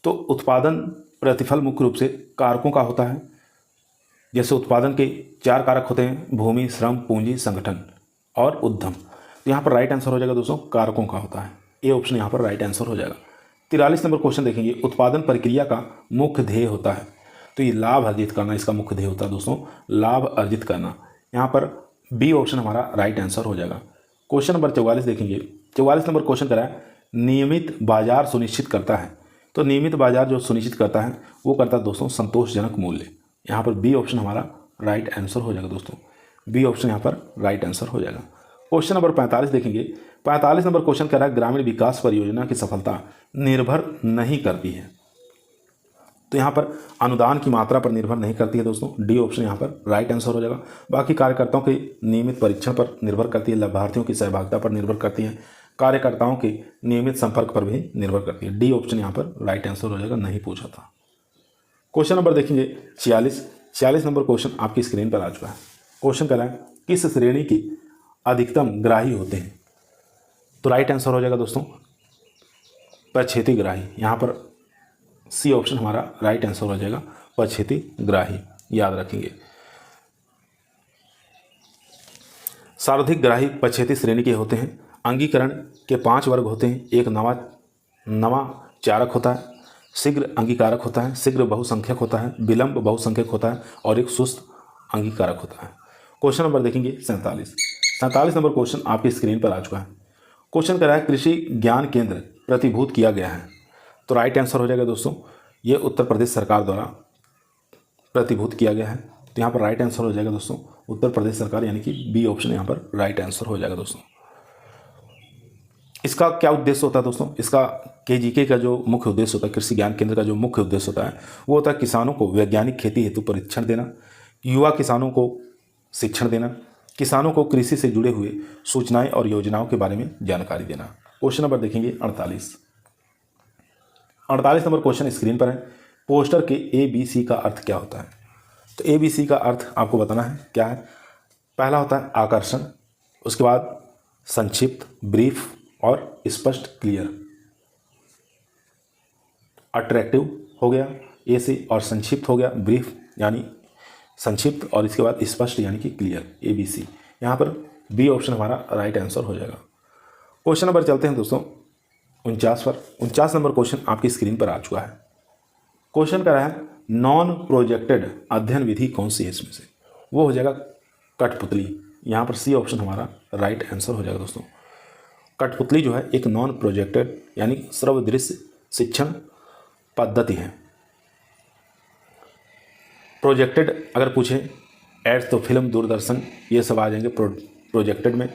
तो उत्पादन प्रतिफल मुख्य रूप से कारकों का होता है। जैसे उत्पादन के 4 कारक होते हैं, भूमि, श्रम, पूंजी, संगठन और उद्यम। तो यहाँ पर राइट आंसर हो जाएगा दोस्तों कारकों का होता है। ए ऑप्शन यहाँ पर राइट आंसर हो जाएगा। 43 नंबर क्वेश्चन देखेंगे उत्पादन प्रक्रिया का मुख्य ध्येय होता है। तो ये लाभ अर्जित करना इसका मुख्य ध्येय होता है दोस्तों, लाभ अर्जित करना। यहाँ पर बी ऑप्शन हमारा राइट आंसर हो जाएगा। क्वेश्चन नंबर 44 देखेंगे। 44 नंबर क्वेश्चन करा है नियमित बाजार सुनिश्चित करता है। तो नियमित बाजार जो सुनिश्चित करता है वो करता है दोस्तों संतोषजनक मूल्य। यहाँ पर बी ऑप्शन हमारा राइट आंसर हो जाएगा दोस्तों। बी ऑप्शन यहाँ पर राइट आंसर हो जाएगा। क्वेश्चन नंबर 45 देखेंगे। 45 नंबर क्वेश्चन कह रहा है ग्रामीण विकास परियोजना की सफलता निर्भर नहीं करती है। तो यहाँ पर अनुदान की मात्रा पर निर्भर नहीं करती है दोस्तों। डी ऑप्शन यहाँ पर राइट आंसर हो जाएगा। बाकी कार्यकर्ताओं के नियमित परीक्षण पर निर्भर करती है, लाभार्थियों की सहभागिता पर निर्भर करती है, कार्यकर्ताओं के नियमित संपर्क पर भी निर्भर करती है। डी ऑप्शन यहाँ पर राइट आंसर हो जाएगा, नहीं पूछा था। क्वेश्चन नंबर देखेंगे 46 नंबर क्वेश्चन आपकी स्क्रीन पर आ चुका है। क्वेश्चन कह रहा है किस श्रेणी की अधिकतम ग्राही होते हैं? तो राइट आंसर हो जाएगा दोस्तों पछेती ग्राही। यहाँ पर सी ऑप्शन हमारा राइट आंसर हो जाएगा, पछेती ग्राही, याद रखेंगे। सर्वाधिक ग्राही पछेती श्रेणी के होते हैं। अंगीकरण के 5 वर्ग होते हैं। एक नवा चारक होता है, शीघ्र अंगीकारक होता है, शीघ्र बहुसंख्यक होता है, विलंब बहुसंख्यक होता है और एक सुस्त अंगीकारक होता है। क्वेश्चन नंबर देखेंगे 47 नंबर क्वेश्चन आपकी स्क्रीन पर आ चुका है। क्वेश्चन कह रहा है कृषि ज्ञान केंद्र प्रतिभूत किया गया है। तो राइट आंसर हो जाएगा दोस्तों, ये उत्तर प्रदेश सरकार द्वारा प्रतिभूत किया गया है। तो यहाँ पर राइट आंसर हो जाएगा दोस्तों उत्तर प्रदेश सरकार, यानी कि बी ऑप्शन यहाँ पर राइट आंसर हो जाएगा दोस्तों। इसका क्या उद्देश्य होता है दोस्तों? इसका केजीके का जो मुख्य उद्देश्य होता है, कृषि ज्ञान केंद्र का जो मुख्य उद्देश्य होता है वो होता है किसानों को वैज्ञानिक खेती हेतु प्रशिक्षण देना, युवा किसानों को शिक्षण देना, किसानों को कृषि से जुड़े हुए सूचनाएं और योजनाओं के बारे में जानकारी देना। क्वेश्चन नंबर देखेंगे 48 नंबर क्वेश्चन स्क्रीन पर है। पोस्टर के ABC का अर्थ क्या होता है? तो ABC का अर्थ आपको बताना है क्या है। पहला होता है आकर्षण, उसके बाद संक्षिप्त ब्रीफ और स्पष्ट क्लियर। अट्रैक्टिव हो गया ए से, और संक्षिप्त हो गया ब्रीफ यानी संक्षिप्त, और इसके बाद स्पष्ट यानी कि क्लियर, ABC। यहाँ पर बी ऑप्शन हमारा राइट आंसर हो जाएगा। क्वेश्चन नंबर चलते हैं दोस्तों 49 पर। 49 नंबर क्वेश्चन आपकी स्क्रीन पर आ चुका है। क्वेश्चन कर रहा है नॉन प्रोजेक्टेड अध्ययन विधि कौन सी है इसमें से? वो हो जाएगा कठपुतली। यहाँ पर सी ऑप्शन हमारा राइट आंसर हो जाएगा दोस्तों। कठपुतली जो है एक नॉन प्रोजेक्टेड यानी सर्वदृश्य शिक्षण पद्धति है। प्रोजेक्टेड अगर पूछे एड्स तो फिल्म, दूरदर्शन, ये सब आ जाएंगे प्रोजेक्टेड में,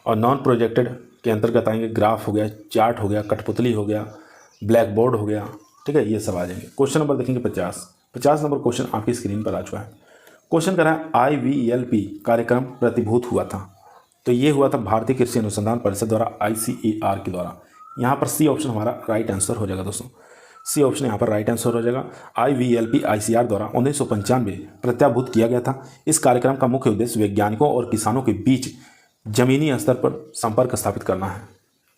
और नॉन प्रोजेक्टेड के अंतर्गत आएंगे ग्राफ हो गया, चार्ट हो गया, कठपुतली हो गया, ब्लैक बोर्ड हो गया, ठीक है, ये सब आ जाएंगे। क्वेश्चन नंबर देखेंगे 50 नंबर क्वेश्चन आपकी स्क्रीन पर आ चुका है। क्वेश्चन कर रहा है IVLP कार्यक्रम प्रतिभूत हुआ था। तो ये हुआ था भारतीय कृषि अनुसंधान परिषद द्वारा, ICAR के द्वारा। यहाँ पर सी ऑप्शन हमारा राइट आंसर हो जाएगा दोस्तों। सी ऑप्शन यहाँ पर राइट आंसर हो जाएगा। IVLP ICAR द्वारा 1995 प्रत्याभूत किया गया था। इस कार्यक्रम का मुख्य उद्देश्य वैज्ञानिकों और किसानों के बीच जमीनी स्तर पर संपर्क स्थापित करना है।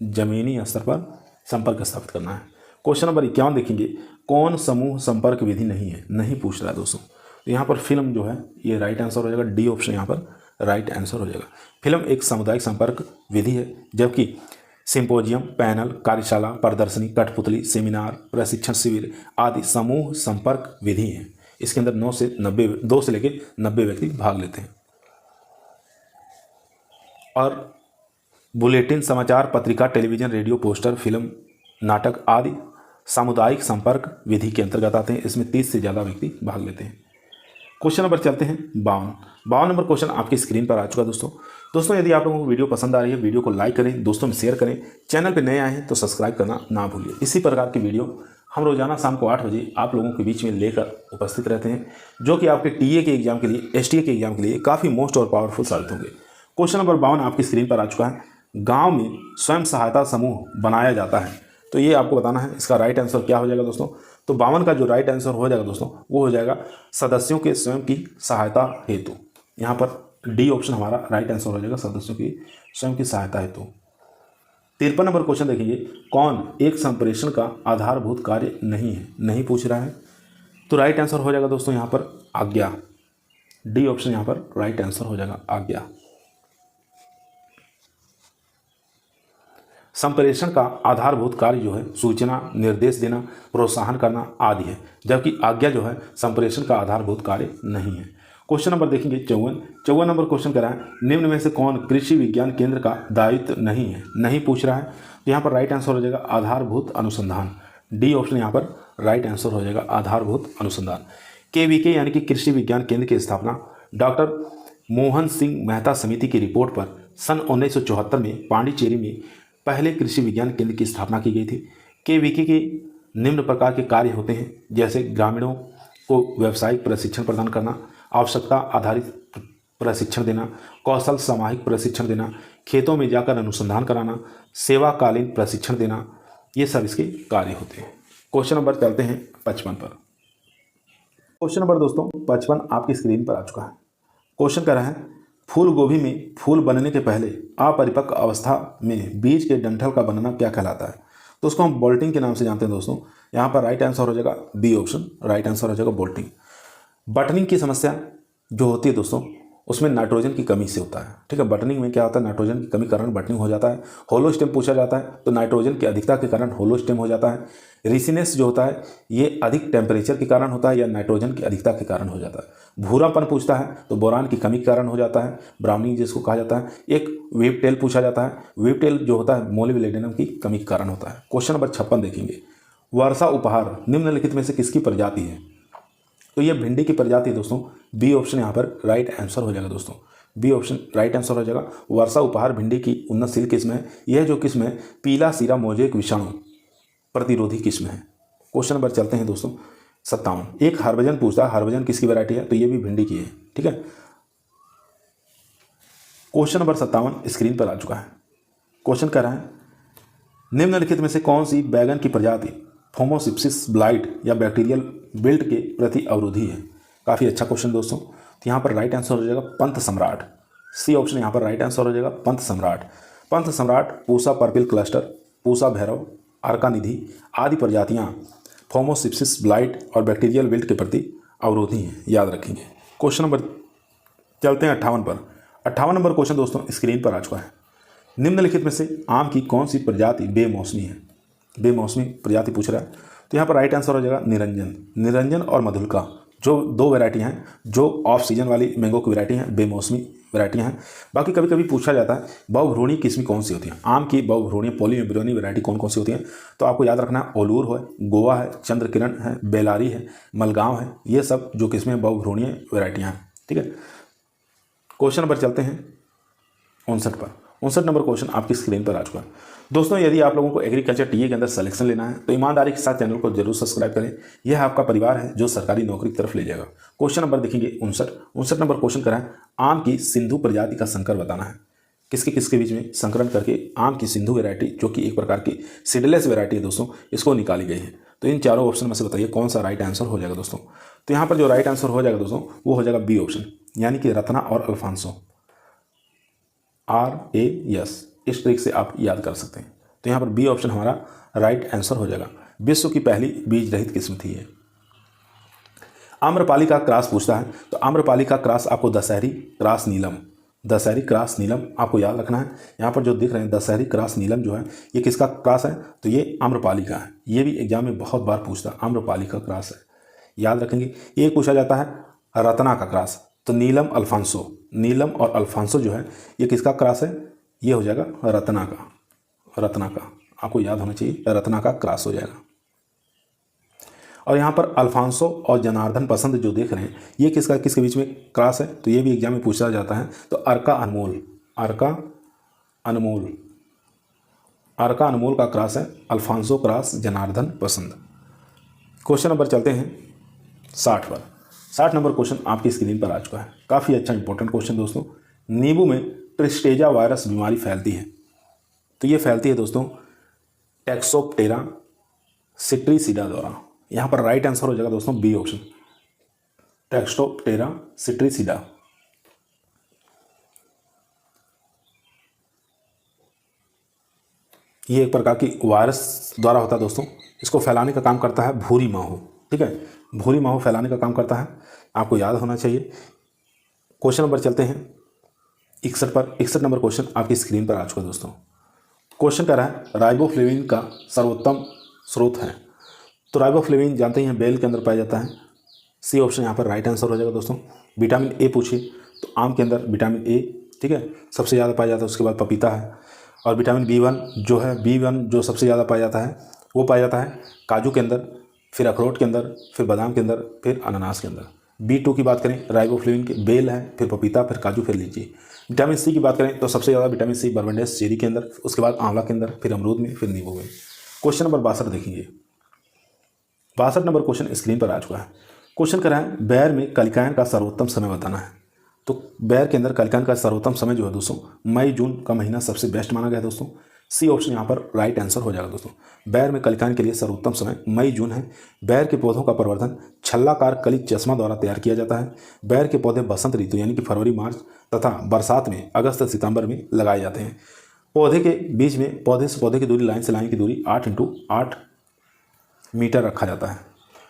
जमीनी स्तर पर संपर्क स्थापित करना है। क्वेश्चन नंबर 51 देखेंगे, कौन समूह संपर्क विधि नहीं है? नहीं पूछ रहा है दोस्तों। तो यहाँ पर फिल्म जो है ये राइट आंसर हो जाएगा। डी ऑप्शन यहाँ पर राइट आंसर हो जाएगा। फिल्म एक सामुदायिक संपर्क विधि है, जबकि सिंपोजियम, पैनल, कार्यशाला, प्रदर्शनी, कठपुतली, सेमिनार, प्रशिक्षण शिविर आदि समूह संपर्क विधि है। इसके अंदर 2 से लेकर 90 व्यक्ति भाग लेते हैं। और बुलेटिन, समाचार, पत्रिका, टेलीविजन, रेडियो, पोस्टर, फिल्म, नाटक आदि सामुदायिक संपर्क विधि के अंतर्गत आते हैं। इसमें 30 से ज़्यादा व्यक्ति भाग लेते हैं। क्वेश्चन नंबर चलते हैं 52 नंबर क्वेश्चन आपकी स्क्रीन पर आ चुका है दोस्तों। यदि आप लोगों को वीडियो पसंद आ रही है, वीडियो को लाइक करें, दोस्तों में शेयर करें, चैनल पर नए आए हैं तो सब्सक्राइब करना ना भूलिए। इसी प्रकार की वीडियो हम रोजाना शाम को 8 बजे आप लोगों के बीच में लेकर उपस्थित रहते हैं, जो कि आपके टीए के एग्जाम के लिए, STA के एग्जाम के लिए काफ़ी मोस्ट और पावरफुल साबित होंगे। क्वेश्चन नंबर 52 आपकी स्क्रीन पर आ चुका है। गाँव में स्वयं सहायता समूह बनाया जाता है। तो ये आपको बताना है इसका राइट आंसर क्या हो जाएगा दोस्तों। तो 52 का जो राइट आंसर हो जाएगा दोस्तों वो हो जाएगा सदस्यों के स्वयं की सहायता हेतु। यहाँ पर डी ऑप्शन हमारा राइट आंसर हो जाएगा, सदस्यों की स्वयं की सहायता हेतु। 53 नंबर क्वेश्चन देखिए, कौन एक संप्रेषण का आधारभूत कार्य नहीं है? नहीं पूछ रहा है। तो राइट आंसर हो जाएगा दोस्तों यहाँ पर आज्ञा। डी ऑप्शन यहाँ पर राइट आंसर हो जाएगा आज्ञा। संप्रेषण का आधारभूत कार्य जो है सूचना, निर्देश देना, प्रोत्साहन करना आदि है, जबकि आज्ञा जो है संप्रेषण का आधारभूत कार्य नहीं है। क्वेश्चन नंबर देखेंगे 54 नंबर क्वेश्चन कह रहा है निम्न में से कौन कृषि विज्ञान केंद्र का दायित्व नहीं है? नहीं पूछ रहा है। तो यहाँ पर राइट आंसर हो जाएगा आधारभूत अनुसंधान। डी ऑप्शन यहाँ पर राइट आंसर हो जाएगा आधारभूत अनुसंधान। KVK यानी कि कृषि विज्ञान केंद्र की स्थापना डॉक्टर मोहन सिंह मेहता समिति की रिपोर्ट पर सन 1974 में पांडिचेरी में पहले कृषि विज्ञान केंद्र की स्थापना की गई थी। KVK के निम्न प्रकार के कार्य होते हैं, जैसे ग्रामीणों को व्यावसायिक प्रशिक्षण प्रदान करना, आवश्यकता आधारित प्रशिक्षण देना, कौशल सामाहिक प्रशिक्षण देना, खेतों में जाकर अनुसंधान कराना, सेवाकालीन प्रशिक्षण देना, ये सब इसके कार्य होते हैं। क्वेश्चन नंबर चलते हैं 55 पर। क्वेश्चन नंबर दोस्तों 55 आपकी स्क्रीन पर आ चुका है। क्वेश्चन कह रहा है फूल गोभी में फूल बनने के पहले अपरिपक्व अवस्था में बीज के डंठल का बनना क्या कहलाता है? तो उसको हम बोल्टिंग के नाम से जानते हैं दोस्तों। यहाँ पर राइट आंसर हो जाएगा बी ऑप्शन, राइट आंसर हो जाएगा बोल्टिंग। बटनिंग की समस्या जो होती है दोस्तों उसमें नाइट्रोजन की कमी से होता है। ठीक है, बटनिंग में क्या होता है, नाइट्रोजन की कमी के कारण बटनिंग हो जाता है। होलो स्टेम पूछा जाता है तो नाइट्रोजन की अधिकता के कारण होलो स्टेम हो जाता है। रिसीनेस जो होता है ये अधिक टेम्परेचर के कारण होता है या नाइट्रोजन की अधिकता के कारण हो जाता है। भूरापन पूछता है तो बोरान की कमी के कारण हो जाता है, ब्राउनिंग जिसको कहा जाता है। एक वेव टेल पूछा जाता है, वेव टेल जो होता है मोलिब्डेनम की कमी के कारण होता है। क्वेश्चन नंबर 56 देखेंगे, वर्षा उपहार निम्नलिखित में से किसकी प्रजाति है? तो ये भिंडी की प्रजाति है दोस्तों। बी ऑप्शन यहाँ पर राइट आंसर हो जाएगा दोस्तों, बी ऑप्शन राइट आंसर हो जाएगा। वर्षा उपहार भिंडी की उन्नतशील किस्म है। यह जो किस्म है पीला सीरा मोजेक विषाणु प्रतिरोधी किस्म है। क्वेश्चन नंबर चलते हैं दोस्तों 57। एक हरभजन पूछता है, हरभजन किसकी वैरायटी है? तो ये भी भिंडी की है। ठीक है, क्वेश्चन नंबर 57 स्क्रीन पर आ चुका है। क्वेश्चन कह रहा है निम्नलिखित में से कौन सी बैगन की प्रजाति फोमोसिप्सिस ब्लाइट या बैक्टीरियल बिल्ट के प्रति अवरोधी है? काफ़ी अच्छा क्वेश्चन दोस्तों। तो यहाँ पर राइट आंसर हो जाएगा पंथ सम्राट। सी ऑप्शन यहाँ पर राइट आंसर हो जाएगा पंथ सम्राट। पंथ सम्राट, पूसा पर्पिल क्लस्टर, पूसा भैरव, अर्का निधि आदि प्रजातियाँ फोमोसिप्सिस ब्लाइट और बैक्टीरियल बिल्ट के प्रति अवरोधी हैं, याद रखेंगे। क्वेश्चन नंबर चलते हैं 58 पर। 58 नंबर क्वेश्चन दोस्तों स्क्रीन पर आ चुका है। निम्नलिखित में से आम की कौन सी प्रजाति बेमौसमी है? बेमौसमी प्रजाति पूछ रहा है तो यहाँ पर राइट आंसर हो जाएगा निरंजन। निरंजन और मधुलिका जो दो वैरायटियाँ हैं जो ऑफ सीजन वाली मैंगो की वैरायटी हैं, बेमौसमी वैरायटियाँ हैं। बाकी कभी कभी पूछा जाता है बहुभ्रूणी किस्में कौन सी होती हैं? आम की बहुभ्रूणी पॉलीमेब्रियोनी वैरायटी कौन कौन सी होती हैं? तो आपको याद रखना है ओलूर है, गोवा है, चंद्रकिरण है, बेलारी है, मलगांव है। ये सब जो किस्में बहुभ्रूणीय वैरायटियाँ हैं। ठीक है, क्वेश्चन नंबर चलते हैं 59 पर। 59 नंबर क्वेश्चन आपकी स्क्रीन पर आ चुका है। दोस्तों यदि आप लोगों को एग्रीकल्चर टीए के अंदर सिलेक्शन लेना है तो ईमानदारी के साथ चैनल को जरूर सब्सक्राइब करें। यह आपका परिवार है जो सरकारी नौकरी की तरफ ले जाएगा। क्वेश्चन नंबर देखेंगे 59 नंबर क्वेश्चन करा है आम की सिंधु प्रजाति का संकर बताना है। किसके किसके बीच में संकरण करके आम की सिंधु वैरायटी जो कि एक प्रकार की सीडलेस वैरायटी है दोस्तों, इसको निकाली गई है। तो इन चारों ऑप्शन में से बताइए कौन सा राइट आंसर हो जाएगा दोस्तों। तो यहाँ पर जो राइट आंसर हो जाएगा दोस्तों वो हो जाएगा बी ऑप्शन, यानी कि रत्ना और अल्फांसो, RAS। इस ट्रिक से आप याद कर सकते हैं। तो यहाँ पर बी ऑप्शन हमारा राइट आंसर हो जाएगा। विश्व की पहली बीज रहित किस्म थी ये। आम्रपाली का क्रॉस पूछता है तो आम्रपाली का क्रॉस आपको दशहरी क्रॉस नीलम, दशहरी क्रॉस नीलम आपको याद रखना है। यहाँ पर जो दिख रहे हैं दशहरी क्रॉस नीलम जो है ये किसका क्रॉस है? तो ये आम्रपाली का है। ये भी एग्जाम में बहुत बार पूछता है, आम्रपाली का क्रॉस है, याद रखेंगे। ये पूछा जाता है रत्ना का क्रॉस, तो नीलम अल्फांसो, नीलम और अल्फांसो जो है ये किसका क्रॉस है? ये हो जाएगा रत्ना का, रत्ना का आपको याद होना चाहिए, रत्ना का क्रॉस हो जाएगा। और यहाँ पर अल्फांसो और जनार्दन पसंद जो देख रहे हैं ये किसका किसके बीच में क्रॉस है? तो ये भी एग्जाम में पूछा जाता है। तो अर्का अनमोल, अर्का अनमोल, अर्का अनमोल का क्रॉस है अल्फांसो क्रॉस जनार्दन पसंद। क्वेश्चन नंबर चलते हैं 60 पर। 60 नंबर क्वेश्चन आपकी स्क्रीन पर आ चुका है। काफ़ी अच्छा इंपॉर्टेंट क्वेश्चन दोस्तों। नींबू में ट्रिस्टेजा वायरस बीमारी फैलती है तो ये फैलती है दोस्तों टैक्सोप्टेरा सिट्रीसिडा द्वारा। यहाँ पर राइट आंसर हो जाएगा दोस्तों बी ऑप्शन, टैक्सोप्टेरा सिट्रीसिडा। ये एक प्रकार की वायरस द्वारा होता है दोस्तों। इसको फैलाने का काम करता है भूरी माहो। ठीक है, भूरी माहो फैलाने का काम करता है, आपको याद होना चाहिए। क्वेश्चन नंबर चलते हैं 61 पर। 61 नंबर क्वेश्चन आपकी स्क्रीन पर आ चुका है दोस्तों। क्वेश्चन कह रहा है राइबोफ्लेविन का सर्वोत्तम स्रोत है। तो राइबोफ्लेविन जानते ही हैं बेल के अंदर पाया जाता है। सी ऑप्शन यहाँ पर राइट आंसर हो जाएगा दोस्तों। विटामिन ए पूछिए तो आम के अंदर विटामिन ए, ठीक है, सबसे ज़्यादा पाया जाता है। उसके बाद पपीता है। और विटामिन B1 जो है, B1 जो सबसे ज़्यादा पाया जाता है वो पाया जाता है काजू के अंदर, फिर अखरोट के अंदर, फिर बादाम के अंदर, फिर अनानास के अंदर। B2 की बात करें राइबोफ्लेविन के बेल है, फिर पपीता, फिर काजू, फिर लीची। विटामिन सी की बात करें तो सबसे ज़्यादा विटामिन सी बर्बेंडेस चेरी के अंदर, उसके बाद आंवला के अंदर, फिर अमरूद में, फिर नींबू में। क्वेश्चन नंबर 62 देखेंगे। 62 नंबर क्वेश्चन स्क्रीन पर आ चुका है। क्वेश्चन कर रहा है बैर में कलिकायन का सर्वोत्तम समय बताना है। तो बैर के अंदर कलिकायन का सर्वोत्तम समय जो है दोस्तों मई जून का महीना सबसे बेस्ट माना गया है दोस्तों। सी ऑप्शन यहाँ पर राइट आंसर हो जाएगा दोस्तों। बैर में कलिकायन के लिए सर्वोत्तम समय मई जून है। बैर के पौधों का प्रवर्धन छल्लाकार कलित चश्मा द्वारा तैयार किया जाता है। बैर के पौधे बसंत ऋतु यानी कि फरवरी मार्च तथा बरसात में अगस्त सितंबर में लगाए जाते हैं। पौधे के बीच में पौधे से पौधे की दूरी, लाइन से लाइन की दूरी 8 × 8 मीटर रखा जाता है।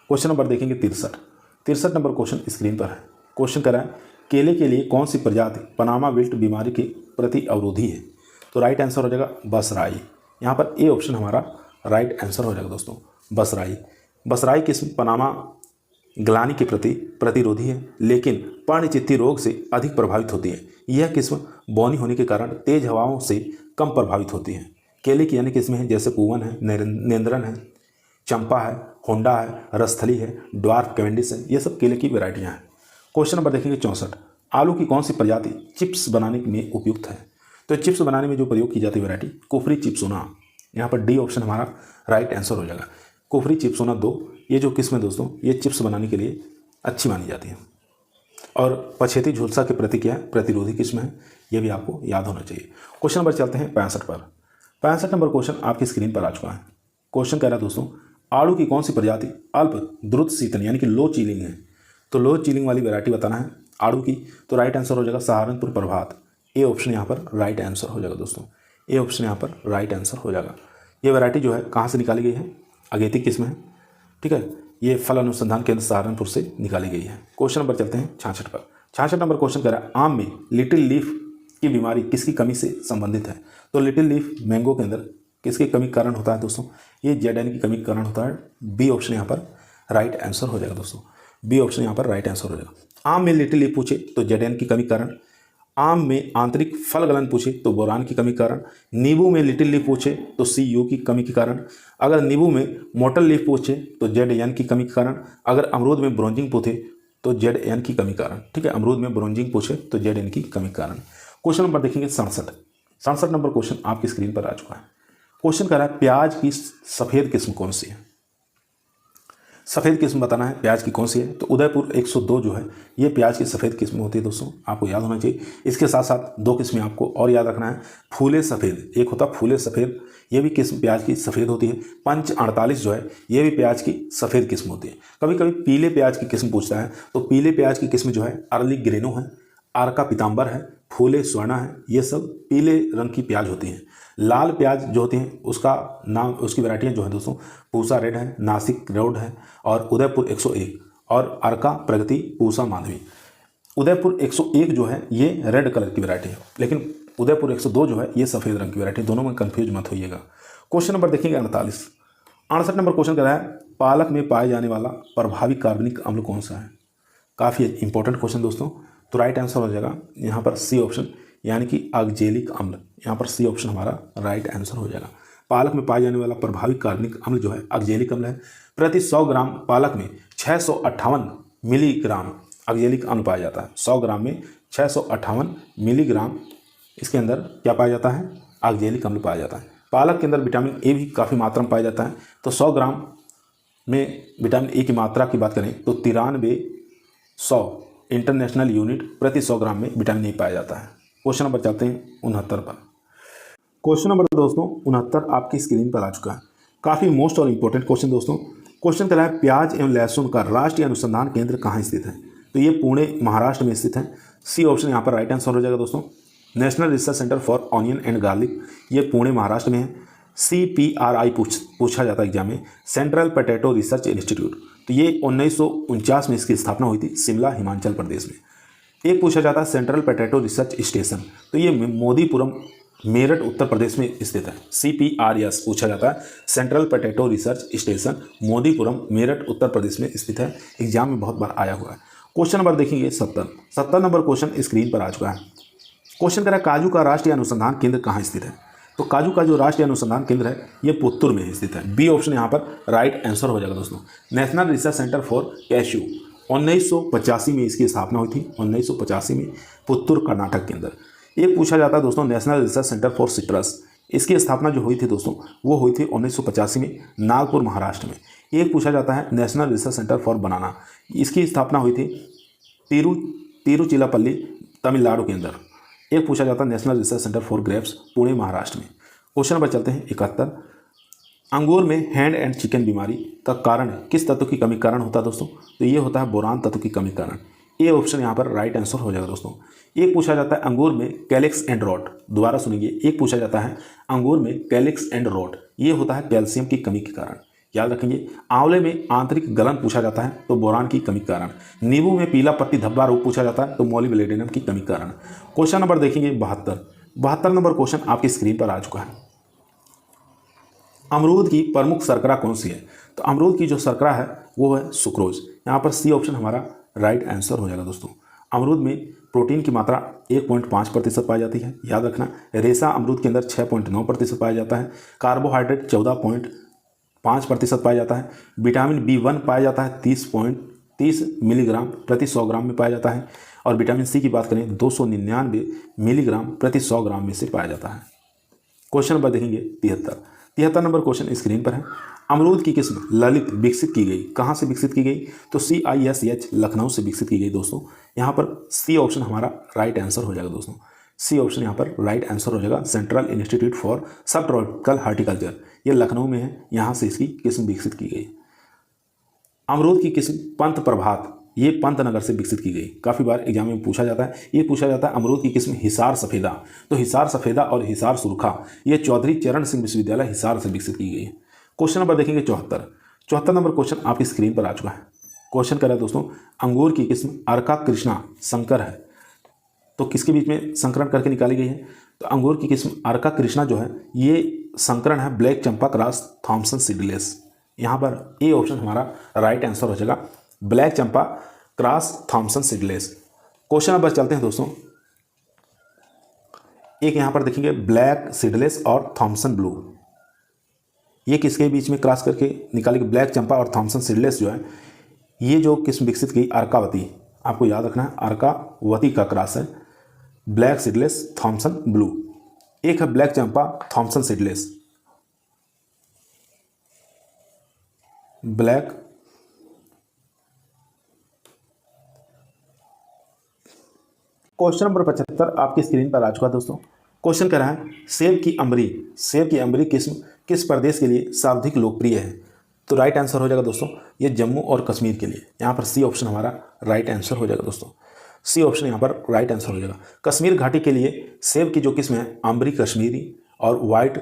क्वेश्चन नंबर देखेंगे 63 नंबर क्वेश्चन स्क्रीन पर है। क्वेश्चन कर रहा है केले के लिए कौन सी प्रजाति पनामा विल्ट बीमारी के प्रति अवरोधी है? तो राइट आंसर हो जाएगा बसराई। यहाँ पर ए ऑप्शन हमारा राइट आंसर हो जाएगा दोस्तों, बसराई। बसराई किस्म पनामा ग्लानि के प्रति प्रतिरोधी है, लेकिन पर्णचित्ती रोग से अधिक प्रभावित होती है। यह किस्म बौनी होने के कारण तेज हवाओं से कम प्रभावित होती है। केले की अन्य किस्में हैं जैसे पूवन है, नेंद्रन है, चंपा है, होंडा है, रसथली है, ड्वार्फ कैवेंडिस है, ये सब केले की वेराइटियाँ हैं। क्वेश्चन नंबर देखेंगे 64। आलू की कौन सी प्रजाति चिप्स बनाने में उपयुक्त है? तो चिप्स बनाने में जो प्रयोग की जाती है वैरायटी कुफरी चिप्सोना, यहाँ पर डी ऑप्शन हमारा राइट आंसर हो जाएगा। कुफरी चिप्सोना 2 ये जो किस्म है दोस्तों, ये चिप्स बनाने के लिए अच्छी मानी जाती है और पछेती झुलसा के प्रति क्या है, प्रतिरोधी किस्म है, ये भी आपको याद होना चाहिए। क्वेश्चन नंबर चलते हैं 65 पर। 65 नंबर क्वेश्चन आपकी स्क्रीन पर आ चुका है। क्वेश्चन कह रहा है दोस्तों, आड़ू की कौन सी प्रजाति अल्प द्रुत शीतन यानी कि लो चिलिंग है? तो लो चिलिंग वाली वैरायटी बताना है आड़ू की, तो राइट आंसर हो जाएगा सहारनपुर प्रभात। ए ऑप्शन यहाँ पर राइट आंसर हो जाएगा दोस्तों, ए ऑप्शन यहाँ पर राइट आंसर हो जाएगा। ये वैरायटी जो है कहाँ से निकाली गई है? अगेती किस्म है, ठीक है। ये फल अनुसंधान केंद्र सहारनपुर से निकाली गई है। क्वेश्चन नंबर चलते हैं 66 पर। 66 नंबर क्वेश्चन कह रहा है, आम में लिटिल लीफ की बीमारी किसकी कमी से संबंधित है? तो लिटिल लीफ मैंगो के अंदर किसकी कमी के कारण होता है दोस्तों? ये जेडएन की कमी के कारण होता है। बी ऑप्शन यहाँ पर राइट आंसर हो जाएगा दोस्तों, बी ऑप्शन यहाँ पर राइट आंसर हो जाएगा। आम में लिटिल लीफ पूछे तो जेडएन की कमी के कारण, आम में आंतरिक फल गलन पूछे तो बोरान की कमी के कारण, नींबू में लिटिल लीफ पूछे तो CU की कमी के कारण, अगर नींबू में मोटल लीफ पूछे तो ZN की कमी के कारण, अगर अमरूद में ब्रोंजिंग पूछे तो ZN की कमी के कारण, ठीक है। अमरूद में ब्रोंजिंग पूछे तो ZN की कमी के कारण। क्वेश्चन नंबर देखेंगे 67 नंबर क्वेश्चन आपकी स्क्रीन पर आ चुका है। क्वेश्चन कह रहा है, प्याज की सफ़ेद किस्म कौन सी है? सफ़ेद किस्म बताना है प्याज की कौन सी है। तो उदयपुर 102 जो है ये प्याज की सफ़ेद किस्म होती है दोस्तों, आपको याद होना चाहिए। इसके साथ साथ 2 किस्में आपको और याद रखना है। फूले सफ़ेद, एक होता है फूले सफ़ेद, ये भी किस्म प्याज की सफ़ेद होती है। पंच 48 जो है ये भी प्याज की सफ़ेद किस्म होती है। कभी कभी पीले प्याज की किस्म पूछता है, तो पीले प्याज की किस्म जो है अर्ली ग्रेनो है, आरका पीताम्बर है, फूले स्वर्णा है, ये सब पीले रंग की प्याज होती हैं। लाल प्याज जो होती हैं उसका नाम, उसकी वैरायटियाँ जो है दोस्तों, पूसा रेड है, नासिक रेड है और उदयपुर 101 और अर्का प्रगति पूसा माधवी। उदयपुर 101 जो है ये रेड कलर की वैरायटी है, लेकिन उदयपुर 102 जो है ये सफ़ेद रंग की वैरायटी, दोनों में कन्फ्यूज मत होइएगा। क्वेश्चन नंबर देखेंगे 68 नंबर क्वेश्चन कह रहा है, पालक में पाया जाने वाला प्रभावी कार्बनिक अम्ल कौन सा है? काफ़ी इंपॉर्टेंट क्वेश्चन दोस्तों, तो राइट आंसर हो जाएगा यहाँ पर सी ऑप्शन यानी कि ऑक्जेलिक अम्ल। यहाँ पर सी ऑप्शन हमारा राइट आंसर हो जाएगा। पालक में पाया जाने वाला प्रभावी कार्बनिक अम्ल जो है ऑक्जेलिक अम्ल है। प्रति 100 ग्राम पालक में 658 मिलीग्राम ऑक्जेलिक अम्ल पाया जाता है। 100 ग्राम में 658 मिलीग्राम इसके अंदर क्या पाया जाता है? ऑक्जेलिक अम्ल पाया जाता है। पालक के अंदर विटामिन ए भी काफ़ी मात्रा में पाया जाता है। तो 100 ग्राम में विटामिन ए की मात्रा की बात करें तो 9300 इंटरनेशनल यूनिट प्रति 100 ग्राम में विटामिन ए पाया जाता है। क्वेश्चन नंबर चलते हैं 69 पर। क्वेश्चन नंबर दोस्तों 69 आपकी स्क्रीन पर आ चुका है। काफ़ी मोस्ट और इम्पोर्टेंट क्वेश्चन दोस्तों। क्वेश्चन कह रहा है, प्याज एवं लहसुन का राष्ट्रीय अनुसंधान केंद्र कहाँ स्थित है? तो ये पुणे महाराष्ट्र में स्थित है। सी ऑप्शन यहाँ पर राइट आंसर हो जाएगा दोस्तों। National research centre for onion and garlic, ये पुणे महाराष्ट्र में है। CPRI पूछा जाता है एग्जाम में, सेंट्रल पोटैटो रिसर्च इंस्टीट्यूट, तो ये 1949 में इसकी स्थापना हुई थी शिमला हिमाचल प्रदेश में। एक पूछा जाता है सेंट्रल पोटैटो रिसर्च स्टेशन, तो ये मोदीपुरम मेरठ उत्तर प्रदेश में स्थित है। CPRS पूछा जाता है central potato research station Modipuram Meerut Uttar Pradesh में स्थित है। एग्जाम में बहुत बार आया हुआ है। क्वेश्चन नंबर देखेंगे 70 नंबर क्वेश्चन स्क्रीन पर आ चुका है। क्वेश्चन कह रहा है, काजू का राष्ट्रीय अनुसंधान केंद्र कहाँ स्थित है? तो काजू का जो राष्ट्रीय अनुसंधान केंद्र है ये पुत्तूर में स्थित है। बी ऑप्शन यहाँ पर राइट आंसर हो जाएगा दोस्तों। National research centre for cashew, 1985 में इसकी स्थापना हुई थी। 1985 में पुत्तूर कर्नाटक के अंदर। एक पूछा जाता है दोस्तों national research centre for citrus, इसकी स्थापना जो हुई थी दोस्तों वो हुई थी 1985 में नागपुर महाराष्ट्र में। एक पूछा जाता है नेशनल रिसर्च सेंटर फॉर बनाना, इसकी स्थापना हुई थी तिरुचिरापल्ली तमिलनाडु के अंदर। एक पूछा जाता है national research centre for grapes Pune Maharashtra में। क्वेश्चन नंबर चलते हैं 71। अंगूर में हैंड एंड चिकन बीमारी का कारण किस तत्व की कमी कारण होता है दोस्तों? तो ये होता है बोरान तत्व की कमी कारण। ए ऑप्शन यहाँ पर राइट आंसर हो जाएगा दोस्तों। एक पूछा जाता है अंगूर में कैलिक्स एंड रॉट, दोबारा सुनिए, एक पूछा जाता है अंगूर में कैलिक्स एंड रॉट, ये होता है कैल्शियम की कमी के कारण। याद रखेंगे। आंवले में आंतरिक गलन पूछा जाता है तो बोरान की कमी के कारण। नींबू में पीला पत्ती धब्बा रोग पूछा जाता है तो मोलिब्डेनम की कमी के कारण। क्वेश्चन नंबर देखेंगे 72 नंबर क्वेश्चन आपकी स्क्रीन पर आ चुका है। अमरूद की प्रमुख शर्करा कौन सी है? तो अमरूद की जो शर्करा है वो है सुक्रोज। यहाँ पर सी ऑप्शन हमारा राइट आंसर हो जाएगा दोस्तों। अमरूद में प्रोटीन की मात्रा 1.5% पाई जाती है, याद रखना। रेशा अमरूद के अंदर 6.9% पाया जाता है। कार्बोहाइड्रेट 14.5% पाया जाता है। विटामिन B1 पाया जाता है 30 मिलीग्राम प्रति 100 ग्राम में पाया जाता है। और विटामिन सी की बात करें 299 मिलीग्राम प्रति 100 ग्राम में से पाया जाता है। क्वेश्चन नंबर देखेंगे 73 नंबर क्वेश्चन स्क्रीन पर है। अमरूद की किस्म ललित विकसित की गई, कहाँ से विकसित की गई? तो CISH लखनऊ से विकसित की गई दोस्तों। यहाँ पर सी ऑप्शन हमारा राइट आंसर हो जाएगा दोस्तों। सी ऑप्शन यहाँ पर राइट आंसर हो जाएगा। सेंट्रल इंस्टीट्यूट फॉर सब ट्रॉपिकल हार्टिकल्चर, ये लखनऊ में है, यहाँ से इसकी किस्म विकसित की गई। अमरूद की किस्म पंत प्रभात, ये पंतनगर से विकसित की गई। काफ़ी बार एग्जाम में पूछा जाता है। ये पूछा जाता है अमरूद की किस्म हिसार सफ़ेदा, तो हिसार सफ़ेदा और हिसार सुरखा ये चौधरी चरण सिंह विश्वविद्यालय हिसार से विकसित की गई है। क्वेश्चन नंबर देखेंगे 74 नंबर क्वेश्चन आपकी स्क्रीन पर आ चुका है। क्वेश्चन कर रहा है दोस्तों, अंगूर की किस्म अर्का कृष्णा संकर है, तो किसके बीच में संकरण करके निकाली गई है? तो अंगूर की किस्म अर्का कृष्णा जो है ये संकरण है black Champa cross Thomson seedless. यहाँ पर ए ऑप्शन हमारा राइट आंसर हो जाएगा, black Champa cross Thomson seedless. Question number चलते हैं दोस्तों, एक यहाँ पर देखेंगे ब्लैक सीडलेस और थॉमसन ब्लू, ये किसके बीच में क्रॉस करके निकाली गई? ब्लैक चंपा और थॉमसन सीडलेस जो है ये जो किस्म विकसित की अर्कावती, आपको याद रखना है अर्कावती का क्रॉस है ब्लैक सीडलेस थॉमसन ब्लू। एक है black Champa Thomson seedless, black question number 75 आपकी स्क्रीन पर आ चुका दोस्तों। क्वेश्चन कर रहा है सेब की अमरी किस्म किस प्रदेश के लिए सर्वाधिक लोकप्रिय है? तो राइट आंसर हो जाएगा दोस्तों ये जम्मू और कश्मीर के लिए। यहाँ पर सी ऑप्शन हमारा राइट आंसर हो जाएगा दोस्तों। सी ऑप्शन यहाँ पर राइट आंसर हो जाएगा। कश्मीर घाटी के लिए सेब की जो किस्म है अमरी कश्मीरी और white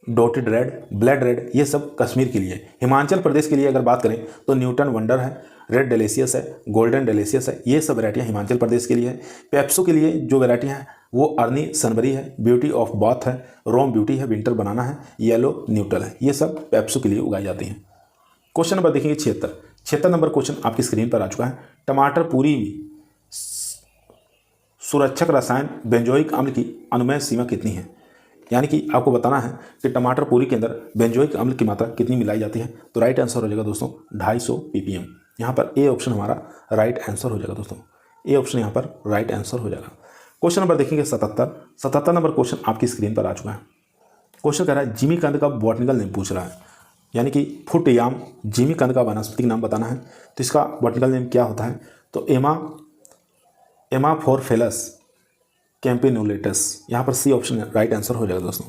dotted red, blood red, ये सब कश्मीर के लिए। हिमाचल प्रदेश के लिए अगर बात करें तो न्यूटन वंडर है, रेड डेलिशियस है, गोल्डन डेलिशियस है, ये सब वैरायटियाँ हिमाचल प्रदेश के लिए है। पेप्सो के लिए जो वैरायटियाँ हैं वो अर्नी सनबरी है, ब्यूटी ऑफ बाथ है, रोम ब्यूटी है, विंटर बनाना है, येलो न्यूट्रल है, ये सब पेप्सो के लिए उगाई जाती हैं। क्वेश्चन नंबर देखेंगे 76 नंबर क्वेश्चन आपकी स्क्रीन पर आ चुका है। टमाटर पूरी में सुरक्षक रसायन बेंजोइक अम्ल की अनुमेय सीमा कितनी है? यानी कि आपको बताना है कि टमाटर पूरी के अंदर बेंजोइक अम्ल की मात्रा कितनी मिलाई जाती है। तो राइट आंसर हो जाएगा दोस्तों 250 ppm। यहाँ पर ए ऑप्शन हमारा राइट आंसर हो जाएगा दोस्तों। ए ऑप्शन यहाँ पर राइट आंसर हो जाएगा। क्वेश्चन नंबर देखेंगे 77 नंबर क्वेश्चन आपकी स्क्रीन पर आ चुका है। क्वेश्चन कह रहा है जिमी कंद का बॉटनिकल नेम पूछ रहा है, यानी कि फुट याम जिमी कंद का वानस्पतिक नाम बताना है। तो इसका बॉटनिकल नेम क्या होता है? तो एमाफोरफेलस कैंपेनुलेटस। यहाँ पर सी ऑप्शन राइट आंसर हो जाएगा दोस्तों।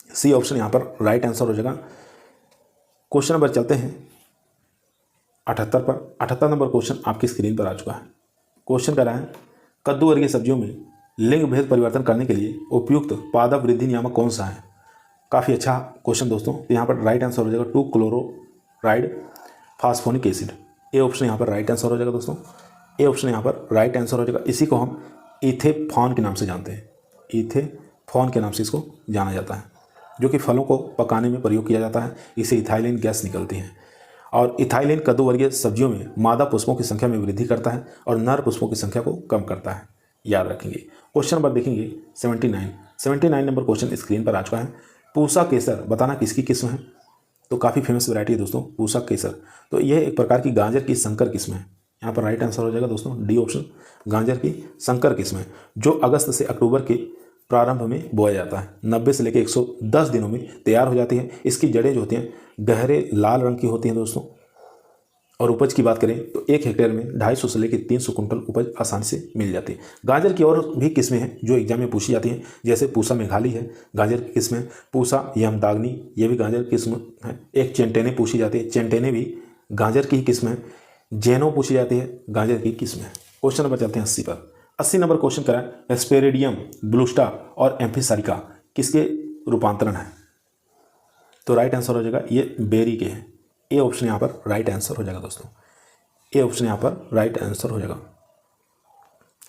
सी ऑप्शन यहाँ पर राइट आंसर हो जाएगा। क्वेश्चन नंबर चलते हैं 78 पर। 78 नंबर क्वेश्चन आपकी स्क्रीन पर आ चुका है। क्वेश्चन कर रहा है कद्दू वर्गीय सब्जियों में लिंग भेद परिवर्तन करने के लिए उपयुक्त पादप वृद्धि नियामक कौन सा है? काफ़ी अच्छा क्वेश्चन दोस्तों। तो यहाँ पर राइट आंसर हो जाएगा 2-क्लोरोराइड फास्फोनिक एसिड। ए ऑप्शन यहाँ पर राइट आंसर हो जाएगा दोस्तों। ए ऑप्शन यहाँ पर राइट आंसर हो जाएगा। इसी को हम इथेफॉन के नाम से जानते हैं। इथेफॉन के नाम से इसको जाना जाता है, जो कि फलों को पकाने में प्रयोग किया जाता है। इससे इथाइलिन गैस निकलती है और इथाइलिन कद्दू वर्गीय सब्जियों में मादा पुष्पों की संख्या में वृद्धि करता है और नर पुष्पों की संख्या को कम करता है। याद रखेंगे। क्वेश्चन नंबर देखेंगे 79 नंबर क्वेश्चन स्क्रीन पर आ चुका है। पूसा केसर बताना किसकी किस्म है? तो काफ़ी फेमस वैरायटी है दोस्तों पूसा केसर। तो यह एक प्रकार की गाजर की संकर किस्म है। यहाँ पर राइट आंसर हो जाएगा दोस्तों डी ऑप्शन, गाजर की संकर किस्म है, जो अगस्त से अक्टूबर के प्रारंभ में बोया जाता है। 90 से लेकर 110 दिनों में तैयार हो जाती है। इसकी जड़ें जो होती हैं गहरे लाल रंग की होती हैं दोस्तों। और उपज की बात करें तो 1 हेक्टेयर में 250 से लेकर 300 कुंटल उपज आसानी से मिल जाती है। गाजर की और भी किस्में हैं जो एग्जाम में पूछी जाती हैं, जैसे पूसा मेघाली है, गाजर की किस्म है। पूसा यमदाग्नि, ये भी गाजर की किस्म है। एक चेंटेने पूछी जाती है, चेंटेने भी गाजर की ही किस्म है। जेनो पूछी जाती है, गाजर की किस्म है। क्वेश्चन नंबर चलते हैं 80 पर। 80 नंबर क्वेश्चन करा एस्पेरिडियम ब्लूस्टा और एम्फिसारिका किसके रूपांतरण है? तो राइट आंसर हो जाएगा ये बेरी के हैं। ए ऑप्शन यहाँ पर राइट आंसर हो जाएगा दोस्तों, ए ऑप्शन यहाँ पर राइट आंसर हो जाएगा।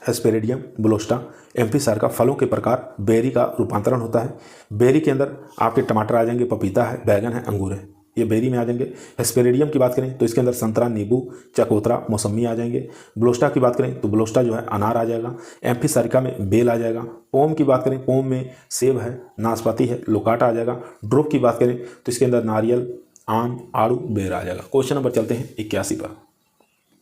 हेस्पेरिडियम, ब्लोस्टा, एम्फीसार का फलों के प्रकार बेरी का रूपांतरण होता है। बेरी के अंदर आपके टमाटर आ जाएंगे, पपीता है, बैगन है, अंगूर है, ये बेरी में आ जाएंगे। हेस्पेरिडियम की बात करें तो इसके अंदर संतरा, नींबू, चकोतरा, मौसमी आ जाएंगे। ब्लोस्टा की बात करें तो ब्लोस्टा जो है अनार आ जाएगा। एम्फीसारिका में बेल आ जाएगा। पोम की बात करें, पोम में सेब है, नाशपाती है, लोकाटा आ जाएगा। ड्रुप की बात करें तो इसके अंदर नारियल, आम, आड़ू, बेर आ जाएगा। क्वेश्चन नंबर चलते हैं 81 पर।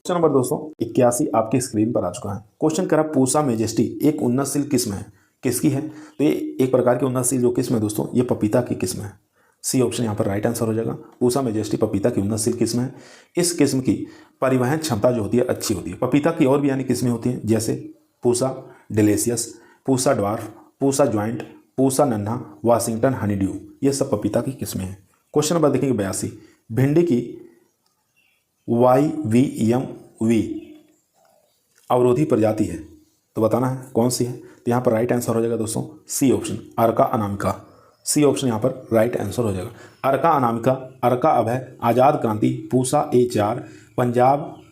क्वेश्चन नंबर दोस्तों 81 आपकी स्क्रीन पर आ चुका है। क्वेश्चन करा पूसा मेजेस्टी एक उन्नतशील किस्म है, किसकी है? तो ये एक प्रकार की उन्नतशील जो किस्म है दोस्तों, ये पपीता की किस्म है। सी ऑप्शन यहाँ पर राइट आंसर हो जाएगा। पूसा मेजेस्टी पपीता की उन्नतशील किस्म है। इस किस्म की परिवहन क्षमता जो होती है अच्छी होती है। पपीता की और भी यानी किस्में होती हैं, जैसे Pusa delicious, Pusa dwarf, Pusa joint, Pusa नन्हा, वाशिंगटन हनीड्यू, ये सब पपीता की किस्में हैं। क्वेश्चन नंबर देखेंगे 82, भिंडी की YVMV अवरोधी प्रजाति है, तो बताना है कौन सी है। तो यहाँ पर राइट आंसर हो जाएगा दोस्तों सी ऑप्शन, अर्का अनामिका। सी ऑप्शन यहाँ पर राइट आंसर हो जाएगा। अर्का अनामिका, अर्का अभय, आज़ाद क्रांति, पूसा A4, पंजाब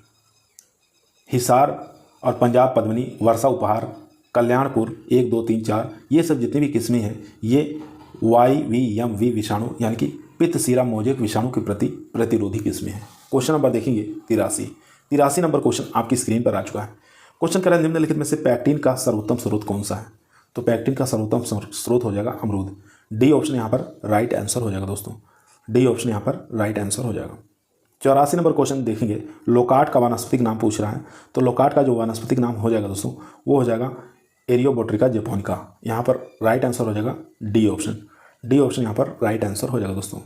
हिसार और पंजाब पद्मिनी, वर्षा उपहार, कल्याणपुर 1 2 3 4, ये सब जितनी भी किस्में हैं ये YVMV विषाणु यानी कि पित्तसीरा मोजेक विषाणु के प्रति प्रतिरोधी किस्में हैं। क्वेश्चन नंबर देखेंगे 83 नंबर क्वेश्चन आपकी स्क्रीन पर आ चुका है। क्वेश्चन करें निम्नलिखित में से पैक्टिन का सर्वोत्तम स्रोत कौन सा है? तो पैक्टिन का सर्वोत्तम स्रोत हो जाएगा अमरूद। डी ऑप्शन यहाँ पर राइट आंसर हो जाएगा दोस्तों, डी ऑप्शन यहाँ पर राइट आंसर हो जाएगा। 84 नंबर क्वेश्चन देखेंगे, लोकाट का वानस्पतिक नाम पूछ रहा है। तो लोकाट का जो वानस्पतिक नाम हो जाएगा दोस्तों वो हो जाएगा एरियोबोट्रिका जैपोनिका। यहाँ पर राइट आंसर हो जाएगा डी ऑप्शन, डी ऑप्शन यहाँ पर राइट आंसर हो जाएगा दोस्तों।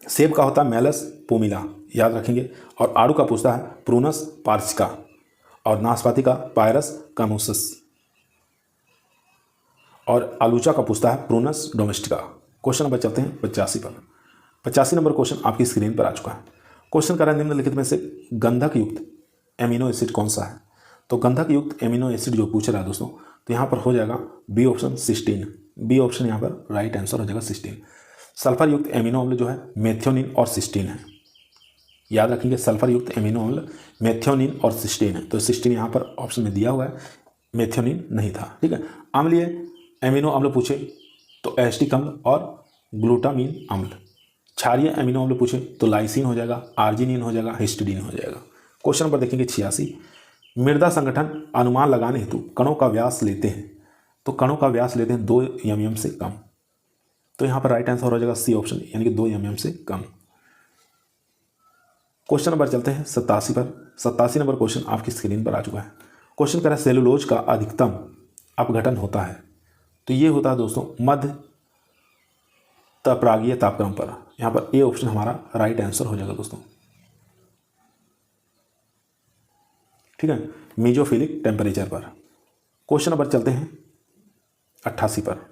सेब का होता है मेलस पोमिला, याद रखेंगे। और आड़ू का पूछता है प्रूनस पार्सिका, और नाशपाती का पायरस कामोसस, और आलूचा का पूछता है प्रूनस डोमेस्टिका। क्वेश्चन नंबर चलते हैं 85 पर। 85 नंबर क्वेश्चन आपकी स्क्रीन पर आ चुका है। क्वेश्चन कर रहा है निम्नलिखित में से गंधक युक्त एमिनो एसिड कौन सा है? तो गंधक युक्त एमिनो एसिड जो पूछ रहा है दोस्तों, तो यहाँ पर हो जाएगा B option cysteine. B option यहाँ पर राइट आंसर हो जाएगा सिस्टीन। सल्फर युक्त एमिनो अम्ल जो है मेथियोनिन और सिस्टीन है, याद रखेंगे। सल्फर युक्त एमिनो अम्ल मेथियोनिन और सिस्टीन है, तो सिस्टीन यहाँ पर ऑप्शन में दिया हुआ है, मेथियोनिन नहीं था, ठीक है। अम्लीय एमिनो अम्ल पूछे तो एस्टिक अम्ल और ग्लूटामीन अम्ल। क्षारीय एमिनो अम्ल पूछे तो लाइसिन हो जाएगा, आर्जिनिन हो जाएगा, हिस्टिडीन हो जाएगा। क्वेश्चन नंबर देखेंगे 86, मृदा संगठन अनुमान लगाने हेतु कणों का व्यास लेते हैं। तो कणों का व्यास लेते हैं 2 mm से कम, तो यहाँ पर राइट आंसर हो जाएगा सी ऑप्शन यानी कि 2 mm से कम। क्वेश्चन नंबर चलते हैं 87 पर। 87 नंबर क्वेश्चन आपकी स्क्रीन पर आ चुका है। क्वेश्चन कह रहा है सेलुलोज का अधिकतम अपघटन होता है, तो ये होता है दोस्तों मध्य तपरागीय तापक्रम पर। यहाँ पर ए ऑप्शन हमारा राइट आंसर हो जाएगा दोस्तों, ठीक है, मीजोफिलिक टेम्परेचर पर। क्वेश्चन नंबर चलते हैं 88 पर।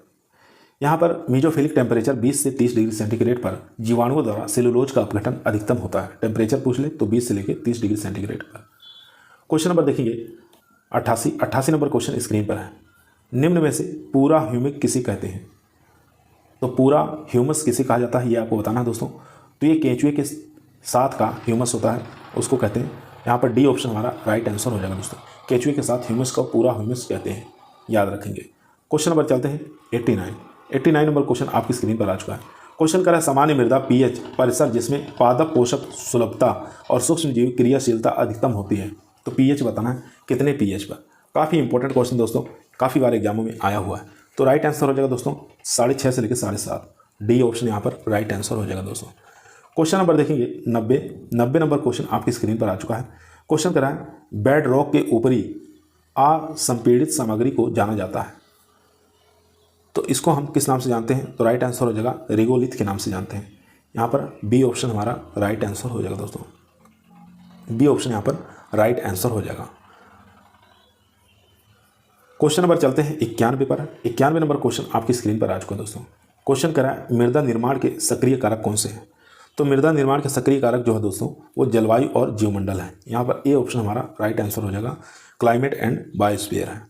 यहाँ पर मीजोफिलिक टेम्परेचर 20 से 30 डिग्री सेंटीग्रेड पर जीवाणुओं द्वारा सेलुलोज का अपघटन अधिकतम होता है। टेम्परेचर पूछ ले तो 20 से लेकर 30 डिग्री सेंटीग्रेड पर। क्वेश्चन नंबर देखेंगे 88 नंबर क्वेश्चन स्क्रीन पर है। निम्न में से पूरा ह्यूमिक किसे कहते हैं? तो पूरा ह्यूमस किसे कहा जाता है ये आपको बताना है दोस्तों। तो ये केंचुए के साथ का ह्यूमस होता है, उसको कहते हैं। यहाँ पर डी ऑप्शन हमारा राइट आंसर हो जाएगा दोस्तों। केंचुए के साथ ह्यूमस का पूरा ह्यूमस कहते हैं, याद रखेंगे। क्वेश्चन नंबर चलते हैं 89 नंबर क्वेश्चन आपकी स्क्रीन पर आ चुका है। क्वेश्चन कर रहा है सामान्य मृदा पीएच परिसर जिसमें पादप पोषक सुलभता और सूक्ष्मजीव क्रियाशीलता अधिकतम होती है। तो पीएच बताना है कितने पीएच पर। काफ़ी इंपॉर्टेंट क्वेश्चन दोस्तों, काफ़ी बार एग्जामों में आया हुआ है। तो राइट आंसर हो जाएगा दोस्तों 6.5 से लेकर 7.5। डी ऑप्शन यहाँ पर राइट आंसर हो जाएगा दोस्तों। क्वेश्चन नंबर देखेंगे 90 नंबर क्वेश्चन आपकी स्क्रीन पर आ चुका है। क्वेश्चन कर रहा है बेड रॉक के ऊपरी असंपीड़ित सामग्री को जाना जाता है, तो इसको हम किस नाम से जानते हैं? तो राइट आंसर हो जाएगा रिगोलिथ के नाम से जानते हैं। यहाँ पर बी ऑप्शन हमारा राइट आंसर हो जाएगा दोस्तों, बी ऑप्शन यहाँ पर राइट आंसर हो जाएगा। क्वेश्चन नंबर चलते हैं 91 पर। 91 नंबर क्वेश्चन आपकी स्क्रीन पर आ चुका है दोस्तों। क्वेश्चन करा है मृदा निर्माण के सक्रिय कारक कौन से हैं? तो मृदा निर्माण के सक्रिय कारक जो है दोस्तों वो जलवायु और जीवमंडल है। यहाँ पर ए ऑप्शन हमारा राइट आंसर हो जाएगा, क्लाइमेट एंड बायोस्फीयर है,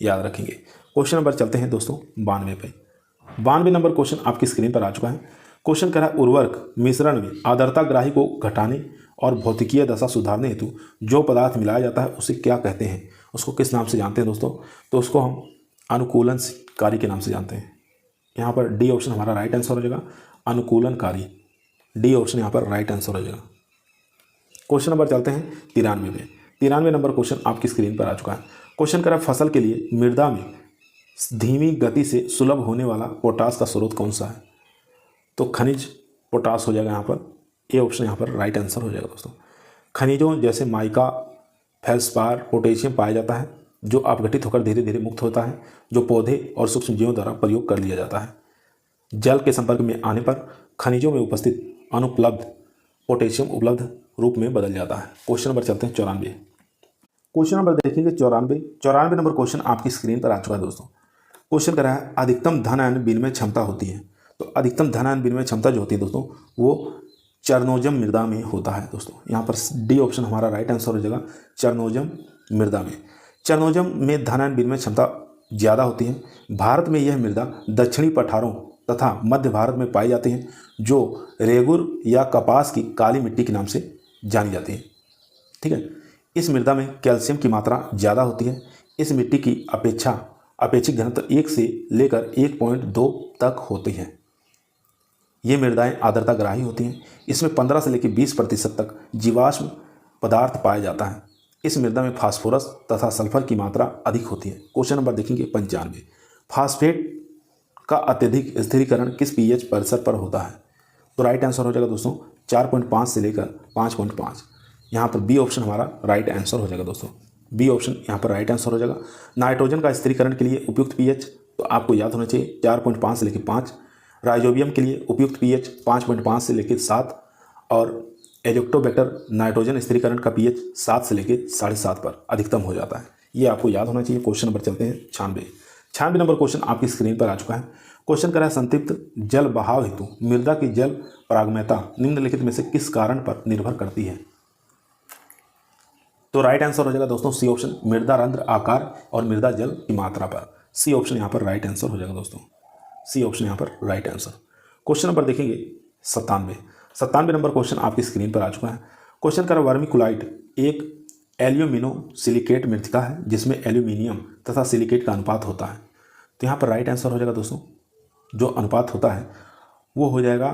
याद रखेंगे। क्वेश्चन नंबर चलते हैं दोस्तों 92 पे। 92 नंबर क्वेश्चन आपकी स्क्रीन पर आ चुका है। क्वेश्चन कह रहा है उर्वरक मिश्रण में आर्द्रता ग्राही को घटाने और भौतिकीय दशा सुधारने हेतु जो पदार्थ मिलाया जाता है उसे क्या कहते हैं, उसको किस नाम से जानते हैं दोस्तों? तो उसको हम अनुकूलनकारी के नाम से जानते हैं। यहाँ पर डी ऑप्शन हमारा राइट आंसर हो जाएगा, अनुकूलनकारी। डी ऑप्शन यहाँ पर राइट आंसर हो जाएगा। क्वेश्चन नंबर चलते हैं 93 में। 93 नंबर क्वेश्चन आपकी स्क्रीन पर आ चुका है। क्वेश्चन करा फसल के लिए मृदा में धीमी गति से सुलभ होने वाला पोटास का स्रोत कौन सा है? तो खनिज पोटास हो जाएगा यहाँ पर। ए ऑप्शन यहाँ पर राइट आंसर हो जाएगा दोस्तों। खनिजों जैसे माइका, फेल्सपार, पोटेशियम पाया जाता है जो अपघटित होकर धीरे धीरे मुक्त होता है, जो पौधे और सूक्ष्मजीवों द्वारा प्रयोग कर लिया जाता है। जल के संपर्क में आने पर खनिजों में उपस्थित अनुपलब्ध पोटेशियम उपलब्ध रूप में बदल जाता है। क्वेश्चन नंबर चलते हैं 94। क्वेश्चन नंबर देखेंगे 94 नंबर क्वेश्चन आपकी स्क्रीन पर आ चुका है दोस्तों। क्वेश्चन कर रहा है अधिकतम धन आयन विनिमय क्षमता होती है। तो अधिकतम धन आयन विनिमय क्षमता जो होती है दोस्तों वो चरनोजम मृदा में होता है दोस्तों। यहाँ पर डी ऑप्शन हमारा राइट आंसर हो जाएगा, चरनोजम मृदा में। चरनोजम में धन आयन विनिमय क्षमता ज़्यादा होती है। भारत में यह मृदा दक्षिणी पठारों तथा मध्य भारत में पाई जाती हैं जो रेगुर या कपास की काली मिट्टी के नाम से जानी जाती है। ठीक है, इस मृदा में कैल्शियम की मात्रा ज़्यादा होती है। इस मिट्टी की अपेक्षित घनत्व 1 से लेकर 1.2 तक होती है। ये मृदाएं आर्द्रता ग्राही होती हैं। इसमें 15 से लेकर 20% तक जीवाश्म पदार्थ पाया जाता है। इस मृदा में फास्फोरस तथा सल्फर की मात्रा अधिक होती है। क्वेश्चन नंबर देखेंगे 95। फास्फेट का अत्यधिक स्थिरीकरण किस पीएच परिसर पर होता है? तो राइट आंसर हो जाएगा दोस्तों 4.5 से लेकर 5.5। यहाँ पर बी ऑप्शन हमारा राइट आंसर हो जाएगा दोस्तों। बी ऑप्शन यहाँ पर राइट आंसर हो जाएगा। नाइट्रोजन का स्थिरीकरण के लिए उपयुक्त पीएच तो आपको याद होना चाहिए 4.5 से लेकर 5। राइजोबियम के लिए उपयुक्त पीएच 5.5 से लेकर 7 और एजोक्टोबैक्टर नाइट्रोजन स्थिरीकरण का पीएच 7 से लेकर 7.5 पर अधिकतम हो जाता है। ये आपको याद होना चाहिए। क्वेश्चन नंबर चलते हैं 96 नंबर क्वेश्चन आपकी स्क्रीन पर आ चुका है। क्वेश्चन करा है संतृप्त जल बहाव हेतु मृदा की जल पारगम्यता निम्नलिखित में से किस कारण पर निर्भर करती है? तो राइट आंसर हो जाएगा दोस्तों सी ऑप्शन, मृदा रंध्र आकार और मृदा जल की मात्रा पर। सी ऑप्शन यहाँ पर राइट आंसर हो जाएगा दोस्तों। सी ऑप्शन यहाँ पर राइट आंसर। क्वेश्चन नंबर देखेंगे 97 नंबर क्वेश्चन आपकी स्क्रीन पर आ चुका है। क्वेश्चन करा वर्मिकुलाइट एक एल्यूमिनो सिलिकेट मृतिका है जिसमें एल्यूमिनियम तथा सिलिकेट का अनुपात होता है। तो यहाँ पर राइट आंसर हो जाएगा दोस्तों, जो अनुपात होता है वो हो जाएगा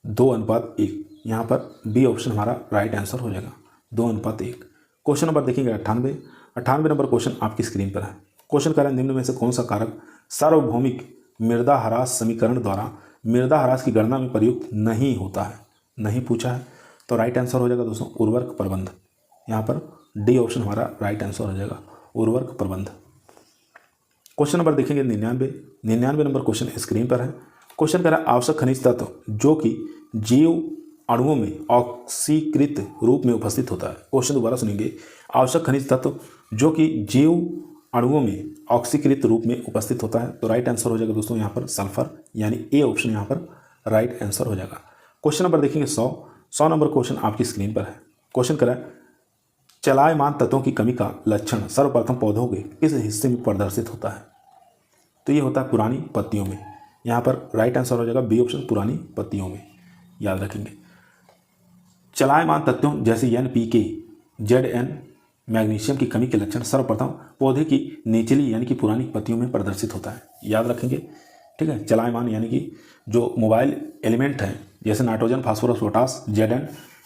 2:1। यहाँ पर बी ऑप्शन हमारा राइट आंसर हो जाएगा 2:1। क्वेश्चन नंबर देखेंगे 98 नंबर क्वेश्चन आपकी स्क्रीन पर है। क्वेश्चन कर रहा है निम्न में से कौन सा कारक सार्वभौमिक मृदा ह्रास समीकरण द्वारा मृदा ह्रास की गणना में प्रयुक्त नहीं होता है? नहीं पूछा है तो राइट आंसर हो जाएगा दोस्तों उर्वरक प्रबंध। यहाँ पर डी ऑप्शन हमारा राइट आंसर हो जाएगा उर्वरक प्रबंध। क्वेश्चन नंबर देखेंगे 99 नंबर क्वेश्चन स्क्रीन पर है। क्वेश्चन कर रहा है आवश्यक खनिज तत्व जो कि जीव अणुओं में ऑक्सीकृत रूप में उपस्थित होता है। क्वेश्चन दोबारा सुनेंगे, आवश्यक खनिज तत्व जो कि जीव अणुओं में ऑक्सीकृत रूप में उपस्थित होता है। तो राइट आंसर हो जाएगा दोस्तों यहाँ पर सल्फर, यानी ए ऑप्शन यहाँ पर राइट आंसर हो जाएगा। क्वेश्चन नंबर देखेंगे 100 नंबर क्वेश्चन आपकी स्क्रीन पर है। क्वेश्चन करा चलायमान तत्वों की कमी का लक्षण सर्वप्रथम पौधों के किस हिस्से में प्रदर्शित होता है? तो ये होता है पुरानी पत्तियों में। यहाँ पर राइट आंसर हो जाएगा बी ऑप्शन पुरानी पत्तियों में। याद रखेंगे चलायमान तत्वों जैसे NPK, Zn, मैग्नीशियम की कमी के लक्षण सर्वप्रथम पौधे की निचली यानी कि पुरानी पत्तियों में प्रदर्शित होता है। याद रखेंगे, ठीक है। चलायमान यानी कि जो मोबाइल एलिमेंट है जैसे नाइट्रोजन, फास्फोरस, पोटास, Zn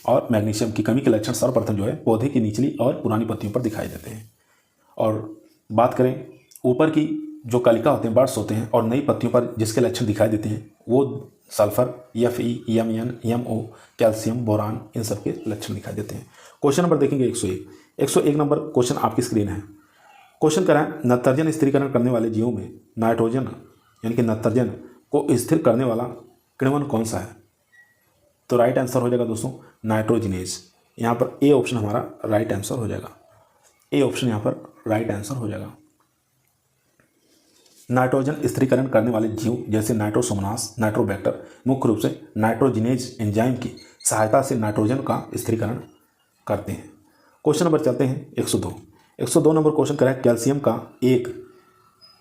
और मैग्नीशियम की कमी के लक्षण सर्वप्रथम जो है पौधे की निचली और पुरानी पत्तियों पर दिखाई देते हैं। और बात करें ऊपर की जो कलिका होते हैं, बर्ड्स होते हैं और नई पत्तियों पर जिसके लक्षण दिखाई देते हैं वो sulphur, Fe, Mn, Mo, calcium, boron इन सब के लक्षण दिखाई देते हैं। क्वेश्चन नंबर देखेंगे 101 नंबर क्वेश्चन आपकी स्क्रीन है। क्वेश्चन करें नत्रजन स्थिरीकरण करने वाले जीवों में नाइट्रोजन यानी कि नत्रजन को स्थिर करने वाला किण्वन कौन सा है? तो राइट आंसर हो जाएगा दोस्तों नाइट्रोजिनेज। यहाँ पर ए ऑप्शन हमारा राइट आंसर हो जाएगा। ए ऑप्शन यहाँ पर राइट आंसर हो जाएगा। नाइट्रोजन स्थिरीकरण करने वाले जीव जैसे नाइट्रोसोमनास, नाइट्रोबैक्टर मुख्य रूप से नाइट्रोजिनेज एंजाइम की सहायता से नाइट्रोजन का स्थिरीकरण करते हैं। क्वेश्चन नंबर चलते हैं 102 नंबर क्वेश्चन करें कैल्शियम का एक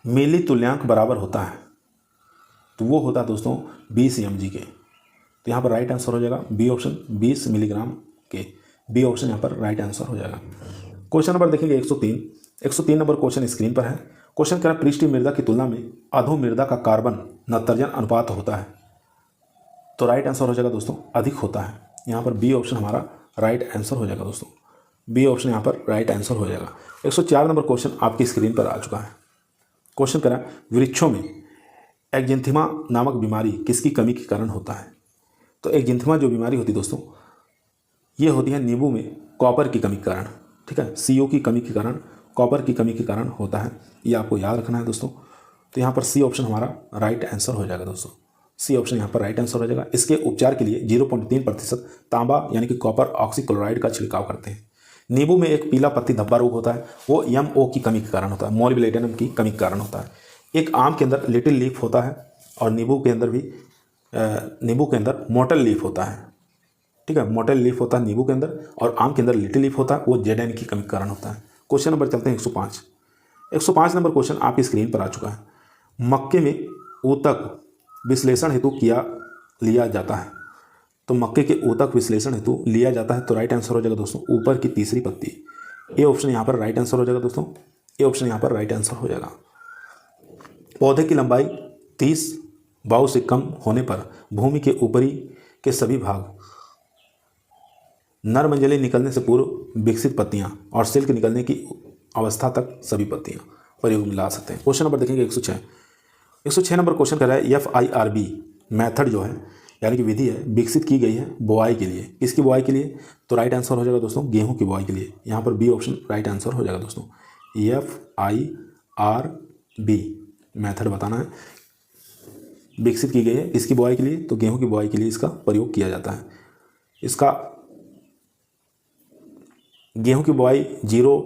मिली तुल्यांक बराबर होता है। तो वो होता है दोस्तों 20 mg के। तो यहाँ पर राइट आंसर हो जाएगा बी ऑप्शन, 20 मिलीग्राम के। बी ऑप्शन यहाँ पर राइट आंसर हो जाएगा। क्वेश्चन नंबर देखेंगे 103 नंबर क्वेश्चन स्क्रीन पर है। क्वेश्चन कह रहा है पृष्ठीय मृदा की तुलना में अधो मृदा का कार्बन नत्रजन अनुपात होता है। तो राइट आंसर हो जाएगा दोस्तों अधिक होता है। यहाँ पर बी ऑप्शन हमारा राइट आंसर हो जाएगा दोस्तों। बी ऑप्शन यहाँ पर राइट आंसर हो जाएगा। 104 नंबर क्वेश्चन आपकी स्क्रीन पर आ चुका है। क्वेश्चन कह रहा है वृक्षों में एक्जिंथिमा नामक बीमारी किसकी कमी के कारण होता है। तो एक्जिंथिमा जो बीमारी होती है दोस्तों, ये होती है नींबू में कॉपर की कमी के कारण। ठीक है, CO की कमी के कारण, कॉपर की कमी के कारण होता है। ये आपको याद रखना है दोस्तों। तो यहाँ पर सी ऑप्शन हमारा राइट आंसर हो जाएगा दोस्तों। सी ऑप्शन यहाँ पर राइट आंसर हो जाएगा। इसके उपचार के लिए 0.3% तांबा यानी कि कॉपर ऑक्सीक्लोराइड का छिड़काव करते हैं। नींबू में एक पीला पत्ती धब्बा रोग होता है, वो MO की कमी के कारण होता है, मोलिब्डेनम की कमी के कारण होता है। एक आम के अंदर लिटिल लीफ होता है और नींबू के अंदर मोटल लीफ होता है। ठीक है, मोटल लीफ होता है नींबू के अंदर और आम के अंदर लिटिल लीफ होता है, वो ZN की कमी के कारण होता है। क्वेश्चन नंबर चलते हैं 105 नंबर क्वेश्चन आपकी स्क्रीन पर आ चुका है। मक्के में ऊतक विश्लेषण हेतु लिया जाता है। तो मक्के के ऊतक विश्लेषण हेतु लिया जाता है। तो राइट आंसर हो जाएगा दोस्तों ऊपर की तीसरी पत्ती। ए ऑप्शन यहाँ पर राइट आंसर हो जाएगा दोस्तों। ए ऑप्शन यहाँ पर राइट आंसर हो जाएगा। पौधे की लंबाई 30 बाहु से कम होने पर भूमि के ऊपरी के सभी भाग, नर मंजरी निकलने से पूर्व विकसित पत्तियां और सिल्क निकलने की अवस्था तक सभी पत्तियां प्रयोग में ला सकते हैं। क्वेश्चन नंबर देखेंगे 106 नंबर क्वेश्चन कर रहा है FIRB मेथड जो है यानी कि विधि है विकसित की गई है बुआई के लिए। किसकी बुआई के लिए? तो राइट आंसर हो जाएगा दोस्तों गेहूं की बुआई के लिए। यहाँ पर बी ऑप्शन राइट आंसर हो जाएगा दोस्तों। FIRB मेथड बताना है, विकसित की गई है इसकी बुआई के लिए, तो गेहूं की बुआई के लिए इसका प्रयोग किया जाता है। इसका गेहूं की बुआई 0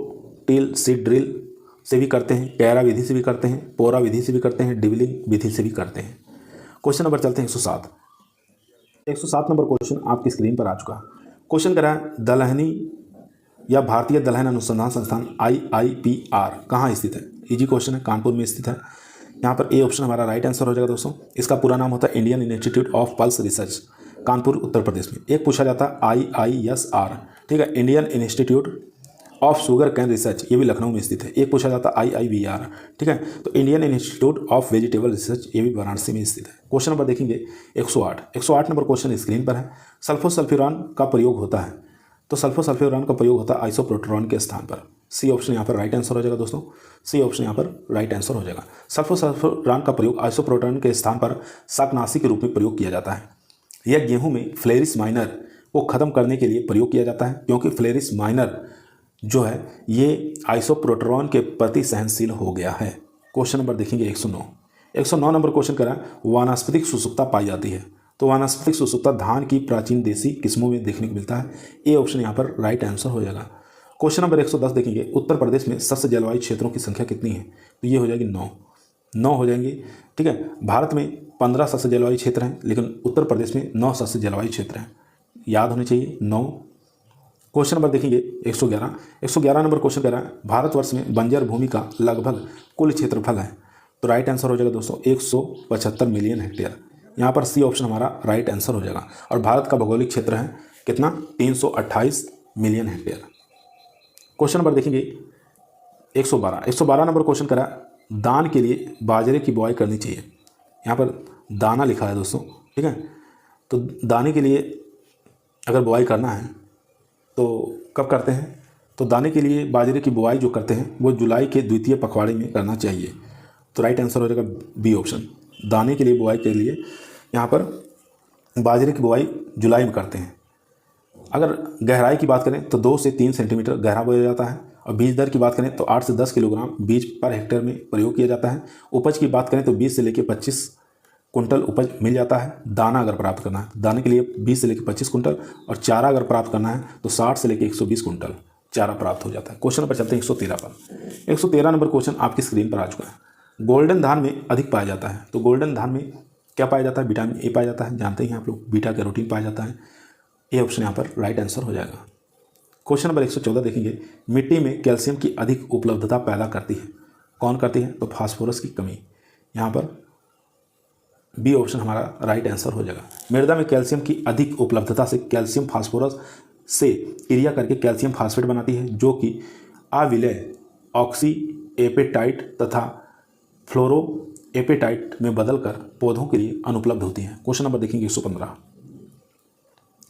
टिल सीड ड्रिल से भी करते हैं, कैरा विधि से भी करते हैं, पोरा विधि से भी करते हैं, डिबलिंग विधि से भी करते हैं। क्वेश्चन नंबर चलते हैं 107 नंबर क्वेश्चन आपकी स्क्रीन पर आ चुका है। क्वेश्चन करा है दलहनी या भारतीय दलहन अनुसंधान संस्थान IIPR कहाँ स्थित है? इजी क्वेश्चन है, कानपुर में स्थित है। यहाँ पर ए ऑप्शन हमारा राइट आंसर हो जाएगा दोस्तों। इसका पूरा नाम होता है Indian Institute of pulse research, Kanpur Uttar Pradesh में। एक पूछा जाता है IISR, ठीक है, Indian Institute of sugarcane research, ये भी लखनऊ में स्थित है। एक पूछा जाता है IIBR, ठीक है, तो Indian Institute of vegetable research, ये भी वाराणसी में स्थित है। क्वेश्चन नंबर देखेंगे 108 नंबर क्वेश्चन स्क्रीन पर है। सल्फोसल्फ्यूरान का प्रयोग होता है, तो सल्फोसल्फ्यूरान का प्रयोग होता है आइसोप्रोटोन के स्थान पर। सी ऑप्शन यहाँ पर राइट आंसर हो जाएगा दोस्तों। सी ऑप्शन यहाँ पर राइट आंसर हो जाएगा। सल्फोसल्फ्यूरान का प्रयोग आइसोप्रोटोन के स्थान पर शाकनाशी के रूप में प्रयोग किया जाता है। यह गेहूं में फ्लेरिस माइनर को खत्म करने के लिए प्रयोग किया जाता है, क्योंकि फ्लेरिस माइनर जो है ये आइसोप्रोटोन के प्रति सहनशील हो गया है। क्वेश्चन नंबर देखेंगे 109 नंबर क्वेश्चन करा वानस्पतिक सुसुप्ता पाई जाती है, तो वानस्पतिक सुसुप्ता धान की प्राचीन देसी किस्मों में देखने को मिलता है। ए ऑप्शन यहाँ पर राइट आंसर हो जाएगा। क्वेश्चन नंबर 110 देखेंगे उत्तर प्रदेश में सस्य जलवायु क्षेत्रों की संख्या कितनी है? तो ये हो जाएगी 9 हो जाएंगे, ठीक है। भारत में 15 सस्य जलवायु क्षेत्र हैं, लेकिन उत्तर प्रदेश में 9 सस्य जलवायु क्षेत्र हैं, याद होने चाहिए 9। क्वेश्चन नंबर देखेंगे 111 नंबर क्वेश्चन कह रहा है भारतवर्ष में बंजर भूमि का लगभग कुल क्षेत्रफल है, तो राइट आंसर हो जाएगा दोस्तों 175 मिलियन हेक्टेयर। यहाँ पर सी ऑप्शन हमारा राइट आंसर हो जाएगा। और भारत का भौगोलिक क्षेत्र है कितना? 328 मिलियन हेक्टेयर। क्वेश्चन नंबर देखेंगे 112 नंबर क्वेश्चन करा दान के लिए बाजरे की बुआई करनी चाहिए। यहाँ पर दाना लिखा है दोस्तों, ठीक है, तो दाने के लिए अगर बुआई करना है तो कब करते हैं? तो दाने के लिए बाजरे की बुआई जो करते हैं वो जुलाई के द्वितीय पखवाड़े में करना चाहिए। तो राइट आंसर हो जाएगा बी ऑप्शन। दाने के लिए बुआई के लिए यहाँ पर बाजरे की बुआई जुलाई में करते हैं। अगर गहराई की बात करें तो 2 से 3 सेंटीमीटर गहरा बोया जाता है। और बीज दर की बात करें तो 8 से 10 किलोग्राम बीज पर हेक्टेयर में प्रयोग किया जाता है। उपज की बात करें तो 20 से लेकर 25 कुंटल उपज मिल जाता है। दाना अगर प्राप्त करना है, दाने के लिए 20 से लेकर 25 कुंटल, और चारा अगर प्राप्त करना है तो 60 से लेकर 120 कुंटल चारा प्राप्त हो जाता है। क्वेश्चन पर चलते हैं 113 पर। 113 नंबर क्वेश्चन आपकी स्क्रीन पर आ चुका है। गोल्डन धान में अधिक पाया जाता है, तो गोल्डन धान में क्या पाया जाता है? विटामिन ए पाया जाता है, जानते हैं आप लोग, बीटा कैरोटीन पाया जाता है। ए ऑप्शन यहाँ पर राइट आंसर हो जाएगा। क्वेश्चन नंबर 114 देखेंगे मिट्टी में कैल्शियम की अधिक उपलब्धता पैदा करती है, कौन करती है? तो फास्फोरस की कमी। यहाँ पर बी ऑप्शन हमारा राइट आंसर हो जाएगा। मृदा में कैल्शियम की अधिक उपलब्धता से कैल्शियम फास्फोरस से क्रिया करके कैल्शियम फास्फेट बनाती है, जो कि अविलय ऑक्सी एपेटाइट तथा फ्लोरो एपेटाइट में बदलकर पौधों के लिए अनुपलब्ध होती है। क्वेश्चन नंबर देखेंगे 115,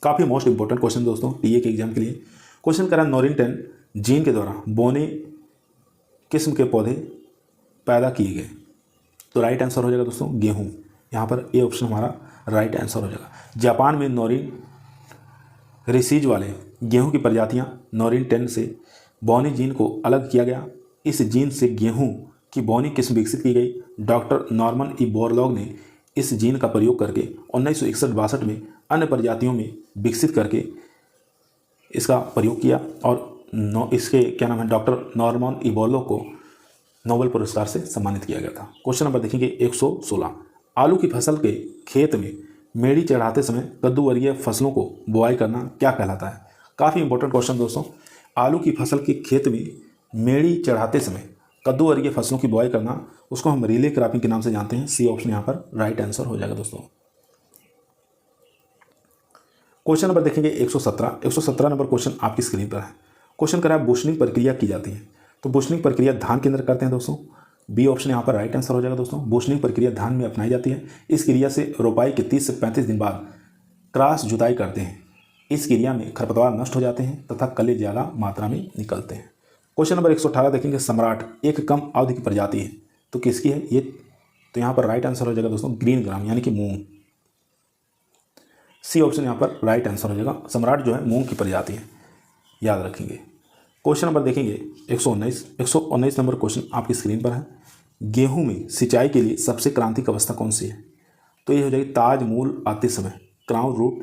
काफ़ी मोस्ट इंपॉर्टेंट क्वेश्चन दोस्तों टीए के एग्जाम के लिए। क्वेश्चन करा नोरिन-10 जीन के द्वारा बोने किस्म के पौधे पैदा किए गए, तो राइट आंसर हो जाएगा दोस्तों गेहूँ। यहाँ पर ए ऑप्शन हमारा राइट आंसर हो जाएगा। जापान में नोरिन रिसीज वाले गेहूं की प्रजातियां नोरिन-10 से बोनी जीन को अलग किया गया। इस जीन से गेहूं की बोनी किस्म विकसित की गई। डॉक्टर नॉर्मन ई बोरलॉग ने इस जीन का प्रयोग करके 1961-62 में अन्य प्रजातियों में विकसित करके इसका प्रयोग किया और इसके क्या नाम है, डॉक्टर नॉर्मन ई बोरलॉग को नोबेल पुरस्कार से सम्मानित किया गया था। क्वेश्चन नंबर देखेंगे 116, आलू की फसल के खेत में मेड़ी चढ़ाते समय कद्दू वर्गीय फसलों को बुआई करना क्या कहलाता है? काफ़ी इंपॉर्टेंट क्वेश्चन दोस्तों। आलू की फसल के खेत में मेड़ी चढ़ाते समय कद्दू वर्गीय फसलों की बुआई करना, उसको हम रिले क्रॉपिंग के नाम से जानते हैं। सी ऑप्शन यहाँ पर राइट आंसर हो जाएगा दोस्तों। क्वेश्चन नंबर देखेंगे 117 नंबर क्वेश्चन आपकी स्क्रीन पर है। क्वेश्चन करा बुशनिंग प्रक्रिया की जाती है, तो बुशनिंग प्रक्रिया धान के अंदर करते हैं दोस्तों। बी ऑप्शन यहाँ पर राइट आंसर हो जाएगा दोस्तों। बुशनिंग प्रक्रिया धान में अपनाई जाती है। इस क्रिया से रोपाई के 30 से 35 दिन बाद क्रॉस जुताई करते हैं। इस क्रिया में खरपतवार नष्ट हो जाते हैं तथा कले ज़्यादा मात्रा में निकलते हैं। क्वेश्चन नंबर 118 देखेंगे, सम्राट एक कम अवधि की प्रजाति है, तो किसकी है ये? तो यहाँ पर राइट आंसर हो जाएगा दोस्तों ग्रीन ग्राम यानी कि मूंग। सी ऑप्शन यहाँ पर राइट आंसर हो जाएगा। सम्राट जो है मूंग की प्रजाति है, याद रखेंगे। क्वेश्चन नंबर देखेंगे 119 नंबर क्वेश्चन आपकी स्क्रीन पर है। गेहूं में सिंचाई के लिए सबसे क्रांतिक अवस्था कौन सी है? तो ये हो जाएगी ताज मूल आते समय, crown root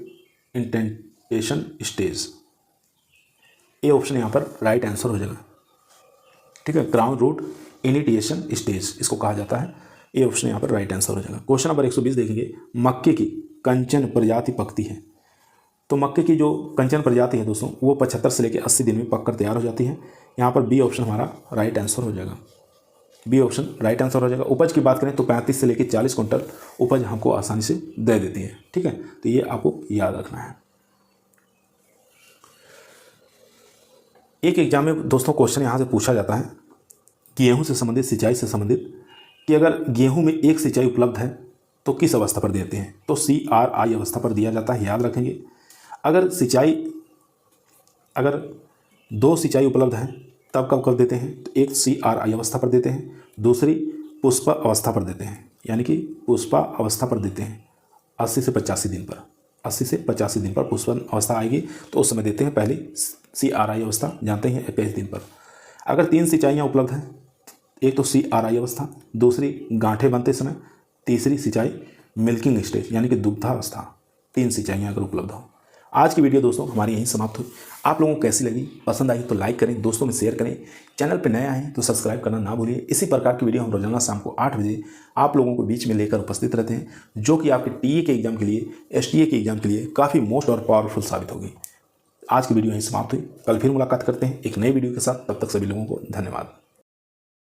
initiation stage. A option यहाँ पर राइट आंसर हो जाएगा, ठीक है। क्राउन रूट इनिटिएशन स्टेज इसको कहा जाता है। ए ऑप्शन यहाँ पर राइट आंसर हो जाएगा। क्वेश्चन नंबर 120 देखेंगे, मक्के की कंचन प्रजाति पकती है, तो मक्के की जो कंचन प्रजाति है दोस्तों वो 75 से लेकर 80 दिन में पककर तैयार हो जाती है। यहाँ पर बी ऑप्शन हमारा राइट आंसर हो जाएगा। बी ऑप्शन राइट आंसर हो जाएगा। उपज की बात करें तो 35 से लेकर 40 कुंटल उपज हमको आसानी से दे देती है, ठीक है। तो ये आपको याद रखना है। एक एग्जाम में दोस्तों क्वेश्चन यहाँ से पूछा जाता है गेहूँ से संबंधित, सिंचाई से संबंधित, कि अगर गेहूँ में एक सिंचाई उपलब्ध है तो किस अवस्था पर देते हैं? तो CRI अवस्था पर दिया जाता है, याद रखेंगे। अगर 2 सिंचाई उपलब्ध हैं तब कब देते हैं? तो एक CRI अवस्था पर देते हैं, दूसरी पुष्पा अवस्था पर देते हैं, यानी कि पुष्पा अवस्था पर देते हैं 80 से 85 दिन पर। 80 से 85 दिन पर पुष्पा अवस्था आएगी तो उस समय देते हैं पहली CRI अवस्था, जानते हैं 21 दिन पर। अगर 3 सिंचाइयाँ उपलब्ध हैं, एक तो CRI अवस्था, दूसरी गांठे बनते समय, तीसरी सिंचाई मिल्किंग स्टेज यानी कि दुग्धावस्था, 3 सिंचाइयाँ अगर उपलब्ध हो। आज की वीडियो दोस्तों हमारी यहीं समाप्त हुई। आप लोगों को कैसी लगी, पसंद आई तो लाइक करें, दोस्तों में शेयर करें, चैनल पर नए आए तो सब्सक्राइब करना ना भूलिए। इसी प्रकार की वीडियो हम रोजाना शाम को 8 बजे आप लोगों को बीच में लेकर उपस्थित रहते हैं, जो कि आपके टीए के एग्जाम के लिए, STA के एग्जाम के लिए काफ़ी मोस्ट और पावरफुल साबित होगी। आज की वीडियो यहीं समाप्त हुई। कल फिर मुलाकात करते हैं एक नई वीडियो के साथ। तब तक सभी लोगों को धन्यवाद।